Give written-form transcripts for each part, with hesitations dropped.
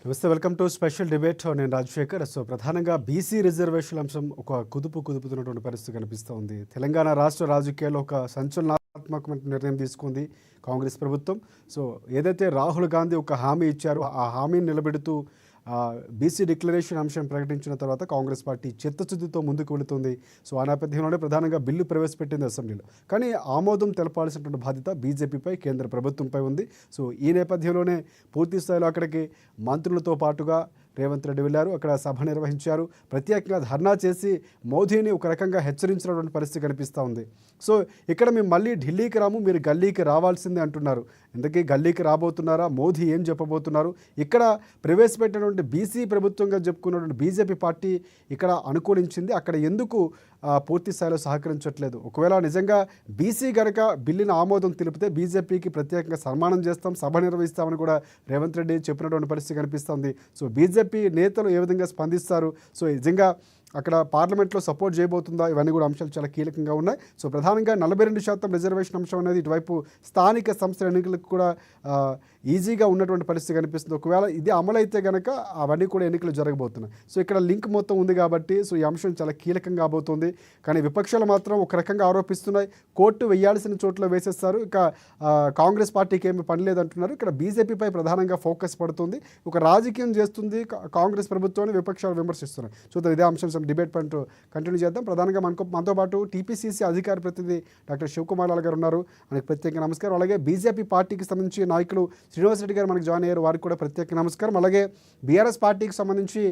నమస్తే, welcome to special debate. నేను Rajasekhar. So ప్రధానంగా బీసీ రిజర్వేషన్ అంశం ఒక కుదుపుతున్నటువంటి పరిస్థితి కనిపిస్తూ ఉంది. తెలంగాణ రాష్ట్ర రాజకీయాల్లో ఒక సంచలనాత్మకమైన నిర్ణయం తీసుకుంది కాంగ్రెస్ ప్రభుత్వం. సో ఏదైతే రాహుల్ గాంధీ ఒక హామీ ఇచ్చారో ఆ హామీని నిలబెడుతూ బీసీ డిక్లరేషన్ అంశం ప్రకటించిన తర్వాత కాంగ్రెస్ పార్టీ చిత్తశుద్ధితో ముందుకు వెళుతుంది. సో ఆ నేపథ్యంలోనే ప్రధానంగా బిల్లు ప్రవేశపెట్టింది అసెంబ్లీలో. కానీ ఆమోదం తెలపాల్సినటువంటి బాధ్యత బీజేపీపై, కేంద్ర ప్రభుత్వంపై ఉంది. సో ఈ నేపథ్యంలోనే పూర్తి స్థాయిలో అక్కడికి మంత్రులతో పాటుగా రేవంత్ రెడ్డి వెళ్ళారు. అక్కడ సభ నిర్వహించారు. ప్రత్యేకంగా ధర్నా చేసి మోదీని ఒక రకంగా హెచ్చరించినటువంటి పరిస్థితి కనిపిస్తూ ఉంది. సో ఇక్కడ మేము మళ్ళీ ఢిల్లీకి రాము, మీరు గల్లీకి రావాల్సిందే అంటున్నారు. ఇంతకీ గల్లీకి రాబోతున్నారా? మోదీ ఏం చెప్పబోతున్నారు? ఇక్కడ ప్రవేశపెట్టినటువంటి బీసీ ప్రభుత్వంగా చెప్పుకున్నటువంటి బీజేపీ పార్టీ ఇక్కడ అనుకూలించింది. అక్కడ ఎందుకు పూర్తి స్థాయిలో సహకరించట్లేదు? ఒకవేళ నిజంగా బీసీ గనక బిల్లుని ఆమోదం తెలిపితే బీజేపీకి ప్రత్యేకంగా సన్మానం చేస్తాం, సభ నిర్వహిస్తామని కూడా రేవంత్ రెడ్డి చెప్పినటువంటి పరిస్థితి కనిపిస్తుంది. సో బీజేపీ నేతలు ఏ విధంగా స్పందిస్తారు? సో నిజంగా అక్కడ పార్లమెంట్లో సపోర్ట్ చేయబోతుందా? ఇవన్నీ కూడా అంశాలు చాలా కీలకంగా ఉన్నాయి. సో ప్రధానంగా 42% రిజర్వేషన్ అంశం అనేది ఇటువైపు స్థానిక సంస్థల ఎన్నికలకు కూడా ఈజీగా ఉన్నటువంటి పరిస్థితి కనిపిస్తుంది. ఒకవేళ ఇది అమలైతే కనుక అవన్నీ కూడా ఎన్నికలు జరగబోతున్నాయి. సో ఇక్కడ లింక్ మొత్తం ఉంది కాబట్టి సో ఈ అంశం చాలా కీలకంగా కాబోతుంది. కానీ విపక్షాలు మాత్రం ఒక రకంగా ఆరోపిస్తున్నాయి, కోర్టు వేయాల్సిన చోట్ల వేసేస్తారు, ఇక కాంగ్రెస్ పార్టీకి ఏమి పని లేదంటున్నారు. ఇక్కడ బీజేపీపై ప్రధానంగా ఫోకస్ పడుతుంది, ఒక రాజకీయం చేస్తుంది కాంగ్రెస్ ప్రభుత్వాన్ని విపక్షాలు విమర్శిస్తున్నాయి. చూద్దాం, ఇదే అంశం డిబేట్ పాయింట్ కంటిన్యూ చేద్దాం. ప్రధానంగా మనతో పాటు టీపీసీసీ అధికార ప్రతినిధి డాక్టర్ శివకుమార్ లాల్ గారు ఉన్నారు. మనకి ప్రత్యేక నమస్కారం. అలాగే బీజేపీ పార్టీకి సంబంధించి నాయకులు శ్రీనివాస్ రెడ్డి గారు మనకు జాయిన్ అయ్యారు, వారికి కూడా ప్రత్యేక నమస్కారం. అలాగే బీఆర్ఎస్ పార్టీకి సంబంధించి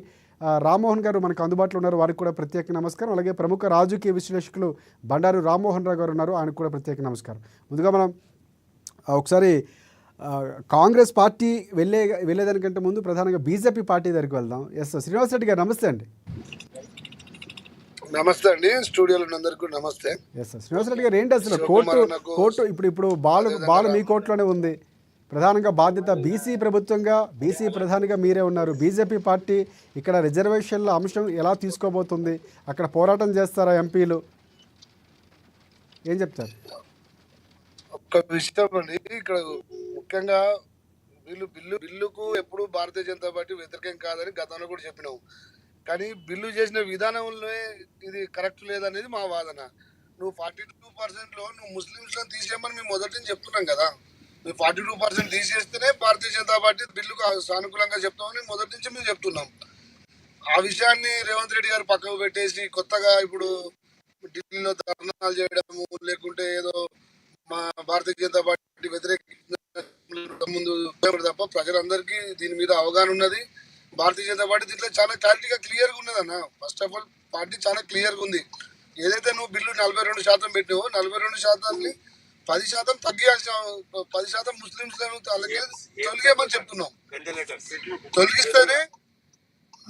రామ్మోహన్ గారు మనకు అందుబాటులో ఉన్నారు, వారికి కూడా ప్రత్యేక నమస్కారం. అలాగే ప్రముఖ రాజకీయ విశ్లేషకులు బండారు రామ్మోహన్ రావు గారు ఉన్నారు, ఆయనకు కూడా ప్రత్యేక నమస్కారం. ముందుగా మనం ఒకసారి కాంగ్రెస్ పార్టీ వెళ్ళేదానికంటే ముందు ప్రధానంగా బీజేపీ పార్టీ దగ్గరికి వెళ్దాం. ఎస్, శ్రీనివాస్ రెడ్డి గారు నమస్తే అండి. నమస్తే అండి, స్టూడియోలో అందరికీ నమస్తే. ఎస్ సార్, శ్రీనివాస్ రెడ్డి గారు ఏంటి అసలు కోర్టు ఇప్పుడు బాలు మీ కోర్టులోనే ఉంది. ప్రధానంగా బాధ్యత బీసీ ప్రభుత్వంగా, బీసీ ప్రధానిగా మీరే ఉన్నారు. బీజేపీ పార్టీ ఇక్కడ రిజర్వేషన్ల అంశం ఎలా తీసుకోబోతుంది? అక్కడ పోరాటం చేస్తారా ఎంపీలు? ఏం చెప్తారు? ఒక్క విషయం అండి, ఇక్కడ ముఖ్యంగా బిల్లుకు ఎప్పుడు భారతీయ జనతా పార్టీ వ్యతిరేకం కాదని గతంలో కూడా చెప్పినావు. కానీ బిల్లు చేసిన విధానంలో ఇది కరెక్ట్ లేదనేది మా వాదన. నువ్వు 42%లో నువ్వు ముస్లింస్ తీసేయమని మేము మొదటి నుంచి చెప్తున్నాం కదా. నువ్వు 42% తీసేస్తేనే భారతీయ జనతా పార్టీ బిల్లుకు సానుకూలంగా చెప్తామని మొదటి నుంచి మేము చెప్తున్నాం. ఆ విషయాన్ని రేవంత్ రెడ్డి గారు పక్కకు పెట్టేసి కొత్తగా ఇప్పుడు ఢిల్లీలో ధర్నాలు చేయడము, లేకుంటే ఏదో మా భారతీయ జనతా పార్టీ వ్యతిరేక ముందు తప్ప ప్రజలందరికీ దీని మీద అవగాహన ఉన్నది. భారతీయ జనతా పార్టీ దీంట్లో చాలా క్లారిటీగా క్లియర్గా ఉన్నది అన్న. ఫస్ట్ ఆఫ్ ఆల్ పార్టీ చాలా క్లియర్గా ఉంది. ఏదైతే నువ్వు బిల్లు 42% పెట్టావో 42%ని 10% తగ్గియాల్సిన 10% ముస్లింస్లను తొలగేమని చెప్తున్నావు. తొలగిస్తేనే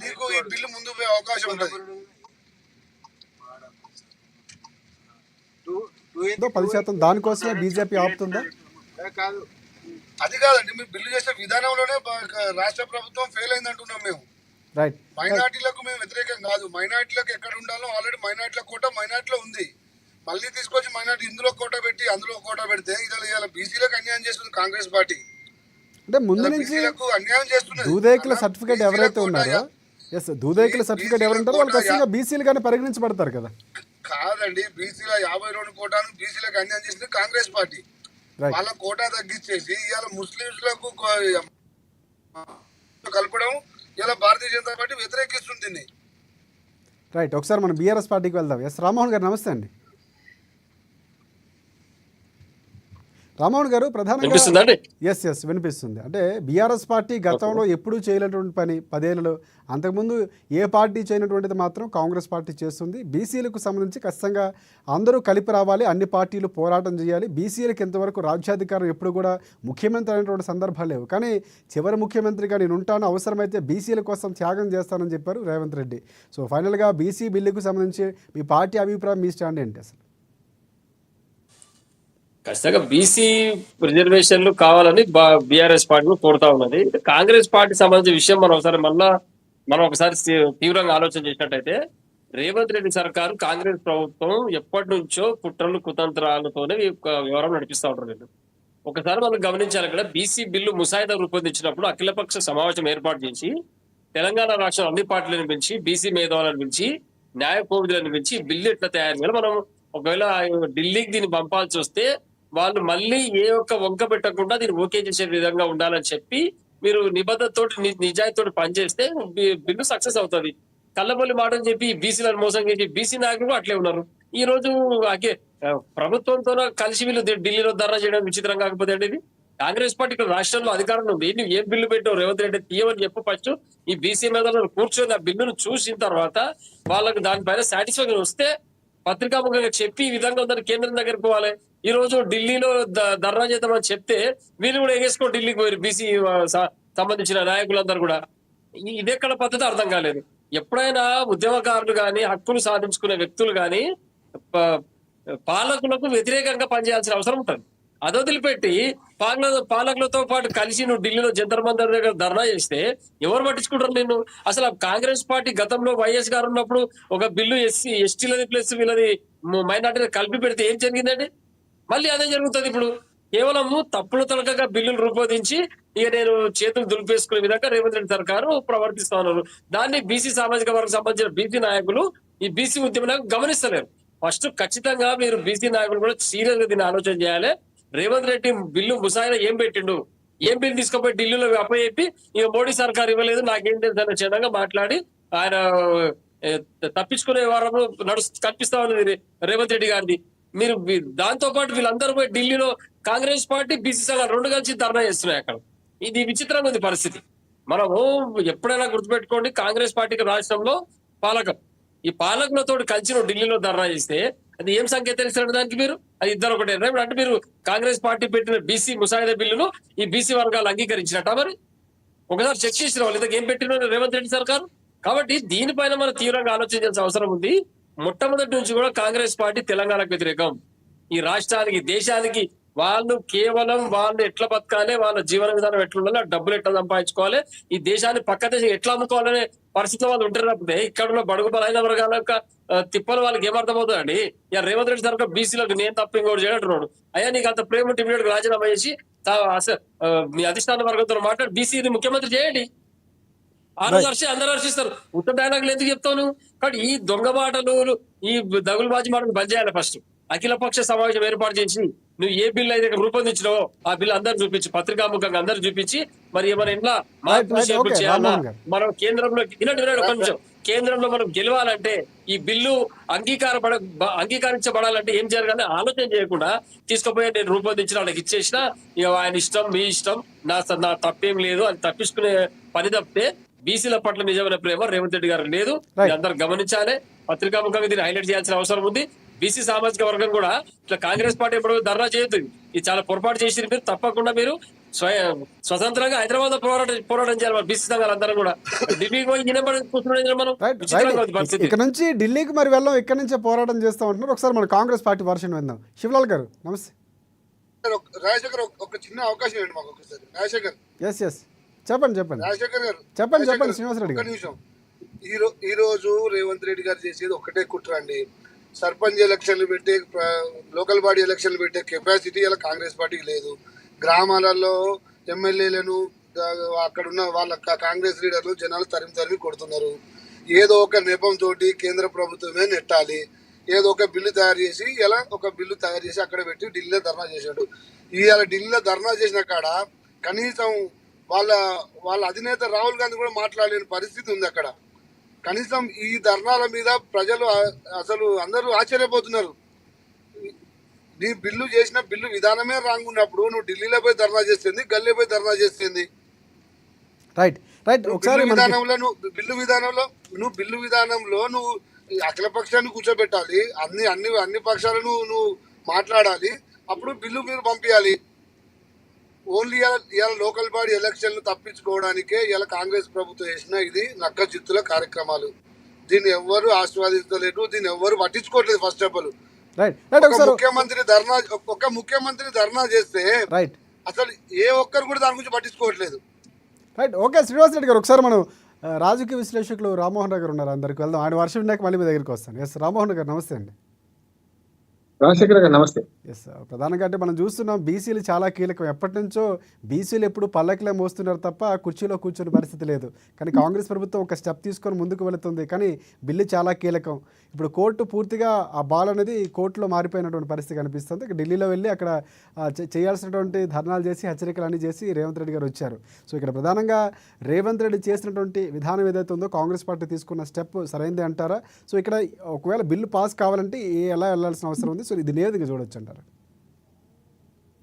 నీకు ఈ బిల్లు ముందు పోయే అవకాశం ఉంటుంది. 10% దానికోసమే బీజేపీ ఆపుతుందా? అది కాదండి, మీరు బిల్లు చేసే విధానంలోనే రాష్ట్ర ప్రభుత్వం ఫెయిల్ అయింది అంటున్నాం మేము. మైనార్టీలకు మేము వ్యతిరేకం కాదు. మైనార్టీలకు ఎక్కడ ఉండాలో ఆల్రెడీ మైనార్టీల కోట మైనార్టీలో ఉంది. మళ్ళీ తీసుకొచ్చి మైనార్టీ ఇందులో కోట పెట్టి అందులో కోట పెడితే ఇలా బీసీలకు అన్యాయం చేస్తుంది కాంగ్రెస్ పార్టీ. అంటే ముందు నుంచి అన్యాయం చేస్తున్నారు. దూదేకుల సర్టిఫికేట్ ఎవరైతే ఉన్నారో, దూదేకుల సర్టిఫికేట్ ఎవరుంటారో వాళ్ళు ఖచ్చితంగా బీసీలు కానీ పరిగణించబడతారు కదా. కాదండి, బీసీల 52 కోటాను బీసీలకు అన్యాయం చేసింది కాంగ్రెస్ పార్టీ. వాళ్ళ కోటా తగ్గించేసి ఇవాళ ముస్లింలకు కలపడం ఇలా భారతీయ జనతా పార్టీ వ్యతిరేకిస్తుంది. రైట్, ఒకసారి మనం బీఆర్ఎస్ పార్టీకి వెళ్దాం. ఎస్, రామ్మోహన్ గారు నమస్తే అండి. రామ్మోహన్ గారు, ప్రధానంగా ఎస్ వినిపిస్తుంది. అంటే బీఆర్ఎస్ పార్టీ గతంలో ఎప్పుడూ చేయలేటువంటి పని 10 ఏళ్ళలో, అంతకుముందు ఏ పార్టీ చేయనటువంటిది మాత్రం కాంగ్రెస్ పార్టీ చేస్తుంది. బీసీలకు సంబంధించి ఖచ్చితంగా అందరూ కలిపి రావాలి, అన్ని పార్టీలు పోరాటం చేయాలి. బీసీలకు ఎంతవరకు రాజ్యాధికారం ఎప్పుడు కూడా ముఖ్యమంత్రి అనేటువంటి సందర్భాలు లేవు. కానీ చివరి ముఖ్యమంత్రిగా నేను ఉంటాను, అవసరమైతే బీసీల కోసం త్యాగం చేస్తానని చెప్పారు రేవంత్ రెడ్డి. సో ఫైనల్గా బీసీ బిల్లుకు సంబంధించి మీ పార్టీ అభిప్రాయం, మీ స్టాండ్ ఏంటి అసలు? ఖచ్చితంగా బీసీ రిజర్వేషన్లు కావాలని బీఆర్ఎస్ పార్టీ కోరుతా ఉన్నది. కాంగ్రెస్ పార్టీ సంబంధించిన విషయం మనం ఒకసారి తీవ్రంగా ఆలోచన చేసినట్టయితే, రేవంత్ రెడ్డి సర్కారు, కాంగ్రెస్ ప్రభుత్వం ఎప్పటి నుంచో కుట్రలు కుతంత్రాలతోనే వ్యవహారం నడిపిస్తూ ఉంటారు. వీళ్ళు ఒకసారి మనం గమనించాలి, ఇక్కడ బీసీ బిల్లు ముసాయిదా రూపొందించినప్పుడు అఖిలపక్ష సమావేశం ఏర్పాటు చేసి తెలంగాణ రాష్ట్రం అన్ని పార్టీలను పిలిచి బీసీ మేధావులను పిలిచి న్యాయ కోవిదులను పిలిచి బిల్లు ఎట్లా తయారు చేయాలి, మనం ఒకవేళ ఢిల్లీకి దీన్ని పంపాల్సి వస్తే వాళ్ళు మళ్ళీ ఏ ఒక్క వంక పెట్టకుండా దీన్ని ఓకే చేసే విధంగా ఉండాలని చెప్పి మీరు నిబద్ధతతోటి నిజాయితీతోటి పనిచేస్తే బిల్లు సక్సెస్ అవుతుంది. కళ్ళబొల్లి మాటలు చెప్పి బీసీలను మోసం చేసి బీసీ నాయకులు అట్లే ఉన్నారు. ఈ రోజు ప్రభుత్వంతో కలిసి వీళ్ళు ఢిల్లీలో ధర్నా చేయడం విచిత్రం కాకపోతే అండి, ఇది కాంగ్రెస్ పార్టీ ఇక్కడ రాష్ట్రంలో అధికారంలో ఉంది. నువ్వు ఏం బిల్లు పెట్టావు రేవంత్ రెడ్డి తీయమని చెప్పు. ఫస్ట్ ఈ బీసీ మీద కూర్చొని ఆ బిల్లును చూసిన తర్వాత వాళ్ళకి దానిపైన సాటిస్ఫాక్షన్ వస్తే పత్రికాముఖంగా చెప్పి ఈ విధంగా ఉందని కేంద్రం దగ్గరికి పోవాలి. ఈ రోజు ఢిల్లీలో ధర్నా చేద్దామని చెప్తే వీళ్ళు కూడా ఎగేసుకో ఢిల్లీకి పోయారు బీసీ సంబంధించిన నాయకులందరూ కూడా. ఇదెక్కడ పద్ధతి అర్థం కాలేదు. ఎప్పుడైనా ఉద్యమకారులు గాని హక్కులు సాధించుకునే వ్యక్తులు గాని పాలకులకు వ్యతిరేకంగా పనిచేయాల్సిన అవసరం ఉంటుంది. అది వదిలిపెట్టి పాలకులతో పాటు కలిసి నువ్వు ఢిల్లీలో జంతర్ మంతర్ దగ్గర ధర్నా చేస్తే ఎవరు పట్టించుకుంటారు నిన్ను? అసలు కాంగ్రెస్ పార్టీ గతంలో వైఎస్ గారు ఉన్నప్పుడు ఒక బిల్లు ఎస్టీలది ప్లస్ వీళ్ళది మైనార్టీ కలిపి పెడితే ఏం జరిగిందండి? మళ్ళీ అదే జరుగుతుంది ఇప్పుడు. కేవలము తప్పులు తలకగా బిల్లులు రూపొందించి ఇక నేను చేతులు దులిపేసుకునే విధంగా రేవంత్ రెడ్డి సర్కారు ప్రవర్తిస్తా ఉన్నారు. దాన్ని బీసీ సామాజిక వర్గం సంబంధించిన బీసీ నాయకులు ఈ బీసీ ఉద్యమ నాయకులు గమనిస్తలేరు. ఫస్ట్ ఖచ్చితంగా మీరు బీసీ నాయకులు కూడా సీరియస్ గా దీన్ని ఆలోచన చేయాలి. రేవంత్ రెడ్డి బిల్లు ముసాయిదా ఏం పెట్టిండు, ఏం బిల్లు తీసుకుపోయి ఢిల్లీలో అప్పచెప్పి ఇక మోడీ సర్కార్ ఇవ్వలేదు నాకేం తెలుసు అన్న చిన్నగా మాట్లాడి ఆయన తప్పించుకునే వారం కనిపిస్తా ఉన్నది రేవంత్ రెడ్డి గారిది. మీరు దాంతో పాటు వీళ్ళందరూ పోయి ఢిల్లీలో కాంగ్రెస్ పార్టీ బీసీ సంఘాలు రెండు కలిసి ధర్నా చేస్తున్నాయి అక్కడ. ఇది విచిత్రంగా ఉంది పరిస్థితి. మనము ఎప్పుడైనా గుర్తుపెట్టుకోండి, కాంగ్రెస్ పార్టీకి రాష్ట్రంలో పాలకం. ఈ పాలకులతో కలిసి నువ్వు ఢిల్లీలో ధర్నా చేస్తే అది ఏం సంకేతం ఇస్తాడు దానికి? మీరు అది ఇద్దరు ఒకటే అంటే మీరు కాంగ్రెస్ పార్టీ పెట్టిన బీసీ ముసాయిదా బిల్లును ఈ బీసీ వర్గాలు అంగీకరించినట్ట? మరి ఒకసారి చెక్ చేసిన వాళ్ళు ఇంతకు ఏం పెట్టిన రేవంత్ రెడ్డి సర్కారు. కాబట్టి దీనిపైన మనం తీవ్రంగా ఆలోచించాల్సిన అవసరం ఉంది. మొట్టమొదటి నుంచి కూడా కాంగ్రెస్ పార్టీ తెలంగాణకు వ్యతిరేకం. ఈ రాష్ట్రానికి దేశానికి వాళ్ళు కేవలం వాళ్ళు ఎట్లా బతకాలి, వాళ్ళ జీవన విధానం ఎట్లా ఉండాలి, డబ్బులు ఎట్లా సంపాదించుకోవాలి, ఈ దేశాన్ని పక్క దేశం ఎట్లా అమ్ముకోవాలనే పరిస్థితిలో వాళ్ళు ఉంటున్నప్పుడే ఇక్కడ ఉన్న బడుగు బలైన వర్గాల యొక్క తిప్పలు వాళ్ళకి ఏమర్థమవుతుందండి? ఇక రేవంత్ రెడ్డి సర్కార్ బీసీలకు నేను తప్ప ఇంకోటి చేయడంటున్నాడు. అయ్యా నీకు అంత ప్రేమ ఇమీడియట్ రాజీనామా చేసి మీ అధిష్టాన వర్గంతో మాట్లాడి బీసీని ముఖ్యమంత్రి చేయండి. అందరూ హర్షిస్తారు. ఉత్తర డైలాగులు ఎందుకు చెప్తావు నువ్వు? కాబట్టి ఈ దొంగ మాటలు, ఈ దగులుబాజీ మాటలు బంద్ చేయాలి. ఫస్ట్ అఖిలపక్ష సమావేశం ఏర్పాటు చేసి నువ్వు ఏ బిల్లు అయితే రూపొందించినావో ఆ బిల్లు అందరు చూపించి పత్రికాముఖంగా అందరు చూపించి మరి ఏమైనా ఇంట్లో మార్పులు చేర్పులు చేయాలా, మనం కేంద్రంలో ఒక నిమిషం కేంద్రంలో మనం గెలవాలంటే ఈ బిల్లు అంగీకరించబడాలంటే ఏం జరగాలి ఆలోచన చేయకుండా తీసుకుపోయి నేను రూపొందించిన వాళ్ళకి ఇచ్చేసిన ఇక ఆయన ఇష్టం మీ ఇష్టం నా తప్పేం లేదు అని తప్పించుకునే పని తప్పితే బీసీల పట్ల నిజమైన ప్రేమ రేవంత్ రెడ్డి గారు లేదు. అందరు గమనించాలి. పత్రికాముఖంగా దీన్ని హైలైట్ చేయాల్సిన అవసరం ఉంది. బీసీ సామాజిక వర్గం కూడా ఇట్లా కాంగ్రెస్ పార్టీ ఎప్పుడు ధర్నా చేయొద్దు. ఇది చాలా పొరపాటు చేసి మీరు తప్పకుండా మీరు స్వతంత్రంగా హైదరాబాద్ లో పోరాటం చేయాలి. బీసీ సంఘాలు అందరం కూడా ఢిల్లీకి పోయి కూర్చున్నాం మనం. ఇక్కడ నుంచి ఢిల్లీకి మరి వెళ్ళాం, ఇక్కడ నుంచే పోరాటం చేస్తా ఉంటున్నారు. ఒకసారి మన కాంగ్రెస్ పార్టీ వర్షన్ విందాం. శివలాల్ గారు నమస్తే. రాజశేఖర్ ఒక చిన్న అవకాశం ఇవ్వండి మాకు ఒకసారి. రాజశేఖర్ ఎస్ చెప్పండి రాజశేఖర్ గారు చెప్పండి శ్రీనివాసరెడ్డి గారు. నిమిషం. ఈ రోజు రేవంత్ రెడ్డి గారు చేసేది ఒకటే కుట్ర అండి. సర్పంచ్ ఎలక్షన్లు పెట్టే, లోకల్ బాడీ ఎలక్షన్లు పెట్టే కెపాసిటీ ఇలా కాంగ్రెస్ పార్టీకి లేదు. గ్రామాలలో ఎమ్మెల్యేలను అక్కడ ఉన్న వాళ్ళ కాంగ్రెస్ లీడర్లు జనాలు తరిమి కొడుతున్నారు. ఏదో ఒక నెపంతో కేంద్ర ప్రభుత్వమే నెట్టాలి, ఏదో ఒక బిల్లు తయారు చేసి ఇలా ఒక బిల్లు తయారు చేసి అక్కడ పెట్టి ఢిల్లీలో ధర్నా చేశాడు. ఇవాళ ఢిల్లీలో ధర్నా చేసిన కాడ కనీసం వాళ్ళ అధినేత రాహుల్ గాంధీ కూడా మాట్లాడలేని పరిస్థితి ఉంది అక్కడ. కనీసం ఈ ధర్నాల మీద ప్రజలు అసలు అందరూ ఆశ్చర్యపోతున్నారు. నీ బిల్లు చేసిన బిల్లు విధానమే రాంగ్ ఉన్నప్పుడు నువ్వు ఢిల్లీలో పోయి ధర్నా చేస్తుంది, గల్లీ పోయి ధర్నా చేస్తుంది. బిల్లు విధానంలో నువ్వు అఖిల పక్షాన్ని కూర్చోబెట్టాలి, అన్ని పక్షాలను నువ్వు మాట్లాడాలి, అప్పుడు బిల్లు మీరు పంపించాలి. ఓన్లీ ఇలా లోకల్ బాడీ ఎలక్షన్లు తప్పించుకోవడానికే ఇలా కాంగ్రెస్ ప్రభుత్వం చేసిన ఇది నక్క జిత్తుల కార్యక్రమాలు. దీన్ని ఎవ్వరు ఆస్వాదించలేదు, దీన్ని ఎవ్వరు పట్టించుకోవట్లేదు. ఫస్ట్ ఆఫ్ ఆల్ ముఖ్యమంత్రి ధర్నా చేస్తే అసలు ఏ ఒక్కరు కూడా దాని గురించి పట్టించుకోవట్లేదు. ఓకే శ్రీనివాస్ రెడ్డి గారు, ఒకసారి మనం రాజకీయ విశ్లేషకులు రామ్మోహన్ రావు గారు ఉన్నారు, అందరికి వెళ్దాం. ఆయన వర్షం విన్నాక మళ్ళీ మీ దగ్గరికి వస్తాను. ఎస్ రామ్మోహన్ గారు నమస్తే అండి. రాజశేఖర్ గారు నమస్తే. ఎస్, ప్రధానంగా అంటే మనం చూస్తున్నాం బీసీలు చాలా కీలకం. ఎప్పటి నుంచో బీసీలు ఎప్పుడు పల్లకిలే మోస్తున్నారు తప్ప కుర్చీలో కూర్చొని పరిస్థితి లేదు. కానీ కాంగ్రెస్ ప్రభుత్వం ఒక స్టెప్ తీసుకొని ముందుకు వెళుతుంది. కానీ బిల్లు చాలా కీలకం. ఇప్పుడు కోర్టు పూర్తిగా ఆ బాల్ అనేది కోర్టులో మారిపోయినటువంటి పరిస్థితి కనిపిస్తుంది. ఇక ఢిల్లీలో వెళ్ళి అక్కడ చేయాల్సినటువంటి ధర్నాలు చేసి హెచ్చరికలు అన్నీ చేసి రేవంత్ రెడ్డి గారు వచ్చారు. సో ఇక్కడ ప్రధానంగా రేవంత్ రెడ్డి చేసినటువంటి విధానం ఏదైతే ఉందో కాంగ్రెస్ పార్టీ తీసుకున్న స్టెప్ సరైనది అంటారా? సో ఇక్కడ ఒకవేళ బిల్లు పాస్ కావాలంటే ఎలా వెళ్ళాల్సిన అవసరం ఉంది? సో ఇది ఏ విధంగా చూడొచ్చు అంటారు?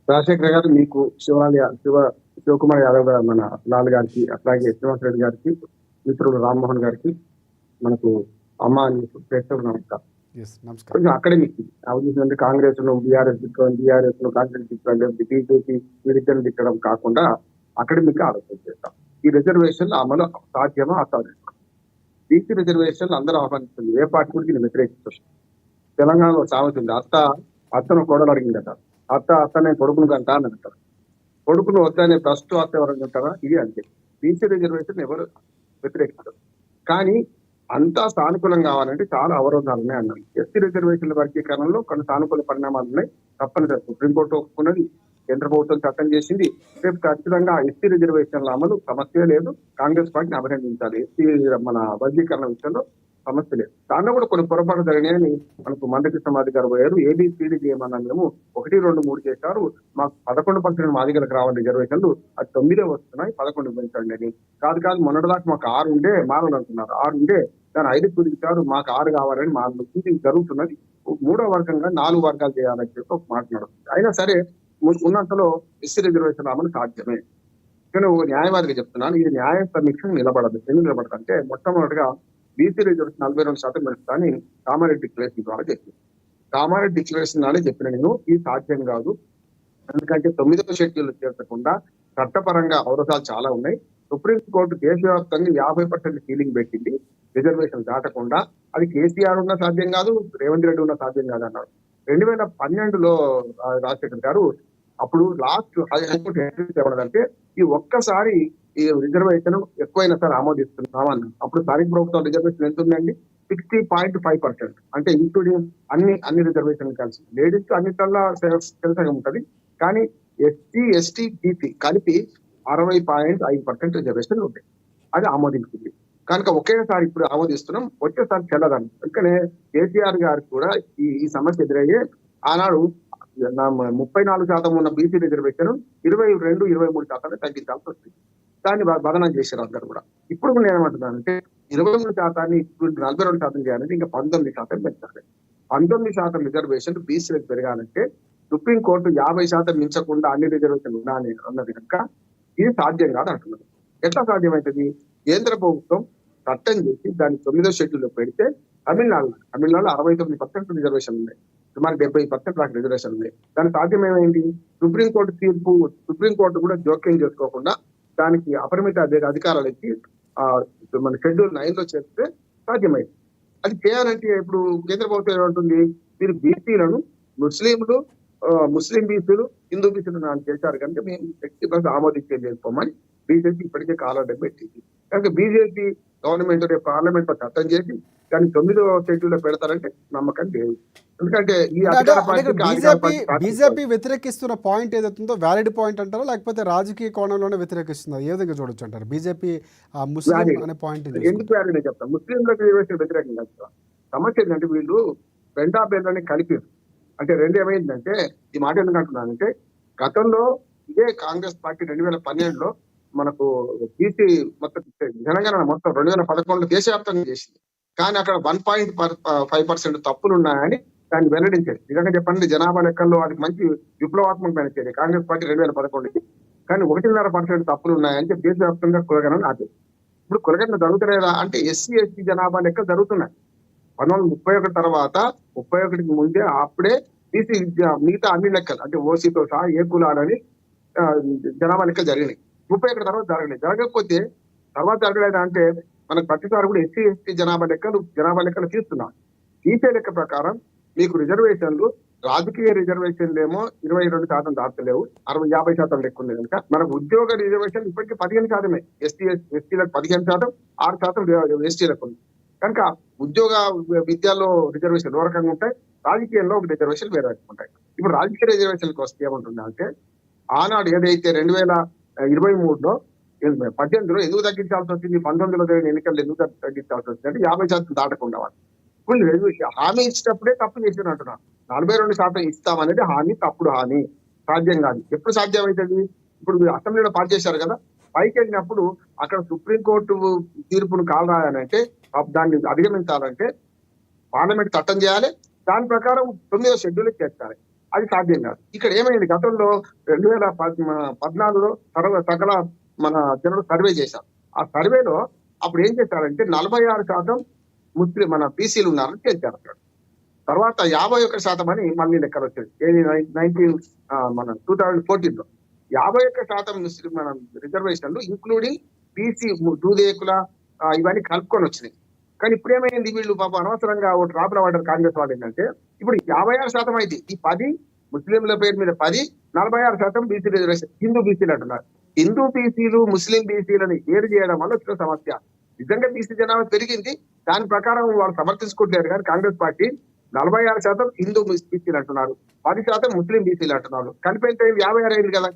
రాజశేఖర్ గారు, మీకు శివకుమార్ యాదవ్ గారు, మన లాల్ గారికి, అట్లాగే శ్రీనివాస్ రెడ్డి గారికి, మిత్రుడు రామ్మోహన్ గారికి, మనకు అమ్మ ప్రేక్షకులు నమస్కారం. నమస్కారం. కొంచెం అకాడమిక్ అవసరం కాంగ్రెస్ ను బీఆర్ఎస్ కాంగ్రెస్ బీజేపీ వీరిద్దరిని తిట్టడం కాకుండా అకాడమిక్ గా ఆలోచన చేస్తాం. ఈ రిజర్వేషన్ అమలు సాధ్యమా అసాధ్యమా? బీసీ రిజర్వేషన్ అందరూ ఆహ్వానిస్తుంది. ఏ పార్టీ కూడా దీన్ని వ్యతిరేకిస్తుంది. తెలంగాణలో సామెత ఉంది, అత్తను కోడలు అడిగిందట, అత్తనే కొడుకును కంట అని అంటారు. కొడుకును వద్దనే ఫస్ట్ అత్త ఎవరైనా అంటారా? ఇది అంతే. బీసీ రిజర్వేషన్ ఎవరు వ్యతిరేకిస్తారు. కానీ అంతా సానుకూలం కావాలంటే చాలా అవరోధాలు ఉన్నాయి అన్నారు. ఎస్సీ రిజర్వేషన్ల వర్గీకరణలో కొన్ని సానుకూల పరిణామాలు ఉన్నాయి. తప్పనిసరి సుప్రీంకోర్టు ఒప్పుకున్నది, కేంద్ర ప్రభుత్వం చట్టం చేసింది. రేపు ఖచ్చితంగా ఎస్సీ రిజర్వేషన్ల అమలు సమస్య లేదు. కాంగ్రెస్ పార్టీని అభినందించాలి. ఎస్సీ మన వర్గీకరణ విషయంలో సమస్య లేదు. దాంట్లో కూడా కొన్ని పొరపాటు జరిగినాయని మనకు మందకృష్ణ మాది గారు పోయారు. ఏబిసిడి చేయమన్నా మేము 1, 2, 3 చేశారు. మాకు 11% మాదిగలకు రావాలి రిజర్వేషన్లు, అది 9 వస్తున్నాయి, 11 పెంచండి అని. కాదు మొన్నటిదాకా మాకు 6 ఉండే మారాలంటున్నారు. 6 ఉండే దాన్ని 5 కుదించారు, మాకు 6 కావాలని ఇది జరుగుతున్నది. 3వ వర్గంగా 4 వర్గాలు చేయాలని చెప్పి ఒక మాట్లాడుతుంది. అయినా సరే ఉన్నంతలో ఎస్సీ రిజర్వేషన్ అమలు సాధ్యమే. నేను న్యాయవాదిగా చెప్తున్నాను, ఇది న్యాయ సమీక్ష నిలబడదు. ఎందుకు నిలబడదు అంటే, మొట్టమొదటిగా బీసీ రిజర్వేషన్ 42% పెంచుతాని కామారెడ్డి డిక్లరేషన్ ద్వారా చెప్పింది. కామారెడ్డి డిక్లరేషన్ నాడే చెప్పిన నేను, ఇది సాధ్యం కాదు. ఎందుకంటే 9వ షెడ్యూల్ చేర్చకుండా చట్టపరంగా అవరోధాలు చాలా ఉన్నాయి. సుప్రీంకోర్టు దేశవ్యాప్తంగా 50% సీలింగ్ పెట్టింది రిజర్వేషన్ దాటకుండా. అది కేసీఆర్ ఉన్న సాధ్యం కాదు, రేవంత్ రెడ్డి ఉన్న సాధ్యం కాదు అన్నారు. 2012లో రాజశేఖర్ గారు అప్పుడు లాస్ట్ హైకోర్టు ఏమన్నదంటే, ఈ ఒక్కసారి ఈ రిజర్వేషన్ ఎక్కువైనా సరే ఆమోదిస్తున్నామన్న. అప్పుడు స్థానిక ప్రభుత్వం రిజర్వేషన్ ఎంత ఉందండి? 60.5%. అంటే ఇంక్లూడింగ్ అన్ని రిజర్వేషన్ కలిసి లేడీస్ అన్నిట్లా తెలుసగా ఉంటది. కానీ ఎస్సీ, ఎస్టీ, బీసీ కలిపి 60.5% రిజర్వేషన్ ఉంటాయి. అది ఆమోదించింది. కనుక ఒకేసారి ఇప్పుడు ఆమోదిస్తున్నాం, వచ్చేసారి చెల్లదని. అందుకనే కేసీఆర్ గారికి కూడా ఈ సమస్య ఎదురయ్యే ఆనాడు 34% ఉన్న బీసీ రిజర్వేషన్ 22, 23% తగ్గించాల్సి వస్తుంది. దాన్ని బదనం చేశారు అందరు కూడా. ఇప్పుడు నేను ఏమంటున్నానంటే, 23% ఇప్పుడు 42% చేయాలంటే ఇంకా 19% పెంచాలి. 19% రిజర్వేషన్ బీసీలకు పెరగాలంటే సుప్రీంకోర్టు 50% మించకుండా అన్ని రిజర్వేషన్లు ఉండాలి అన్నది కనుక ఇది సాధ్యం కాదు అంటున్నారు. ఎట్లా సాధ్యమవుతుంది? కేంద్ర ప్రభుత్వం చట్టం చేసి దాన్ని 9వ షెడ్యూల్లో పెడితే తమిళనాడులో 69% రిజర్వేషన్ ఉన్నాయి, సుమారు 70% నాకు రిజర్వేషన్ ఉన్నాయి. దాని సాధ్యమేమైంది? సుప్రీంకోర్టు కూడా జోక్యం చేసుకోకుండా దానికి అపరిమిత అధికారాలు ఇచ్చి మన షెడ్యూల్ 9లో చేస్తే సాధ్యమైంది. అది చేయాలంటే ఇప్పుడు కేంద్ర ప్రభుత్వం ఏమంటుంది, మీరు బీసీలను ముస్లిం బీసీలు, హిందూ బీసీలు చేశారు కనుక మేము 60% ఆమోదించేది చేసుకోమని బీజేపీ ఇప్పటికే కాలం పెట్టింది. కనుక బీజేపీ గవర్నమెంట్ పార్లమెంట్ లో చట్టం చేసి దాన్ని 9వ షెడ్యూల్లో పెడతారంటే నమ్మకం లేదు. ఎందుకంటే బీజేపీ వ్యతిరేకిస్తున్న పాయింట్ ఏదైతుందో వ్యాలిడ్ పాయింట్ అంటారా, లేకపోతే రాజకీయ కోణంలోనే వ్యతిరేకిస్తుందా? ఏ విధంగా చూడొచ్చు అంటారు బీజేపీ ముస్లిం అనే పాయింట్? ఎందుకు వ్యాలిడ్ నేను చెప్తాను. ముస్లింలకు వ్యతిరేకంగా సమస్య ఏంటంటే, వీళ్ళు రెండాబేర్లని కలిపి, అంటే రెండు ఏమైందంటే, ఈ మాట ఎందుకు అంటున్నానంటే, గతంలో ఇదే కాంగ్రెస్ పార్టీ 2012లో మనకు బీసీ మొత్తం జనగణన మొత్తం 2011లో దేశవ్యాప్తంగా చేసింది. కానీ అక్కడ 1.5% తప్పులు ఉన్నాయని దాన్ని వెల్లడించారు. నిజంగా చెప్పండి, జనాభా లెక్కల్లో వాటికి మంచి విప్లవాత్మకమైన చర్య కాంగ్రెస్ పార్టీ 2011కి. కానీ 1.5% తప్పులు ఉన్నాయని చెప్పి దేశవ్యాప్తంగా కులగణన ఆపేది. ఇప్పుడు కులగణన జరుగుతలేదా అంటే, ఎస్సీ ఎస్టీ జనాభా లెక్క జరుగుతున్నాయి. 1931 తర్వాత 31కి ముందే అప్పుడే బీసీ మిగతా అన్ని లెక్కలు అంటే ఓసీతో సహా ఏ కులాలని జనాభా లెక్కలు జరిగినాయి. 31 తర్వాత జరగలేదు. జరగకపోతే తర్వాత జరగలేదు అంటే మనకు ప్రతిసారి కూడా ఎస్సీ ఎస్టీ జనాభా లెక్కలు తీస్తున్నాం. తీసే లెక్క ప్రకారం మీకు రిజర్వేషన్లు, రాజకీయ రిజర్వేషన్లు ఏమో 22% దాటలేవు, 50% లెక్క ఉంది కనుక మనకు ఉద్యోగ రిజర్వేషన్ ఇప్పటికీ 15%. ఎస్టీలకు 15%, 6% ఎస్టీలకు ఉంది. కనుక ఉద్యోగ విద్యలో రిజర్వేషన్ ఏ రకంగా ఉంటాయి, రాజకీయంలో ఒక రిజర్వేషన్ వేరే రకంగా ఉంటాయి. ఇప్పుడు రాజకీయ రిజర్వేషన్కి వస్తే ఏముంటుంది అంటే ఆనాడు ఏదైతే 2023లో 18లో ఎందుకు తగ్గించాల్సి వచ్చింది, 19లో జరిగిన ఎన్నికల్లో ఎందుకు తగ్గించాల్సి వచ్చింది అంటే 50% దాటకుండా వాళ్ళు కొన్ని హామీ ఇచ్చినప్పుడే తప్పు చేసిన అంటున్నారు. 42% ఇస్తామనేది హామీ, తప్పుడు హామీ, సాధ్యం కాదు. ఎప్పుడు సాధ్యం అవుతుంది? ఇప్పుడు మీరు అసెంబ్లీలో పాస్ చేశారు కదా, పైకి వెళ్ళినప్పుడు అక్కడ సుప్రీంకోర్టు తీర్పును కాలరాయాలంటే దాన్ని అధిగమించాలంటే పార్లమెంట్ చట్టం చేయాలి, దాని ప్రకారం 9వ షెడ్యూల్ చేర్చాలి. అది సాధ్యం కాదు. ఇక్కడ ఏమైంది, గతంలో 2014లో సకల మన జనులు సర్వే చేశారు. ఆ సర్వేలో అప్పుడు ఏం చేశారంటే 46% ముస్లిం మన బీసీలు ఉన్నారని చేశారు. అక్కడ తర్వాత 51% అని మళ్ళీ లెక్కలు వచ్చాయి. ఏది 2014లో 51% ముస్లిం మన రిజర్వేషన్లు ఇంక్లూడింగ్ బీసీ దూదేకుల ఇవన్నీ కలుపుకొని వచ్చినాయి. కానీ ఇప్పుడు ఏమైంది, వీళ్ళు పాపం అనవసరంగా ఓ డ్రాప్ వాడారు కాంగ్రెస్ వాళ్ళు. ఏంటంటే ఇప్పుడు 56% అయింది. ఈ 10 ముస్లింల పేరు మీద 10, 46% బీసీ రిజర్వేషన్ హిందూ బీసీలు అంటున్నారు. హిందూ బీసీలు ముస్లిం బీసీలని ఏరు చేయడం వల్ల వచ్చిన సమస్య. నిజంగా బీసీ జనాభా పెరిగింది, దాని ప్రకారం వాళ్ళు సమర్థించుకుంటారు. కానీ కాంగ్రెస్ పార్టీ 46% హిందూ బీసీలు అంటున్నారు, 10% ముస్లిం బీసీలు అంటున్నారు. కలిపేంటే 56 అయింది కదా.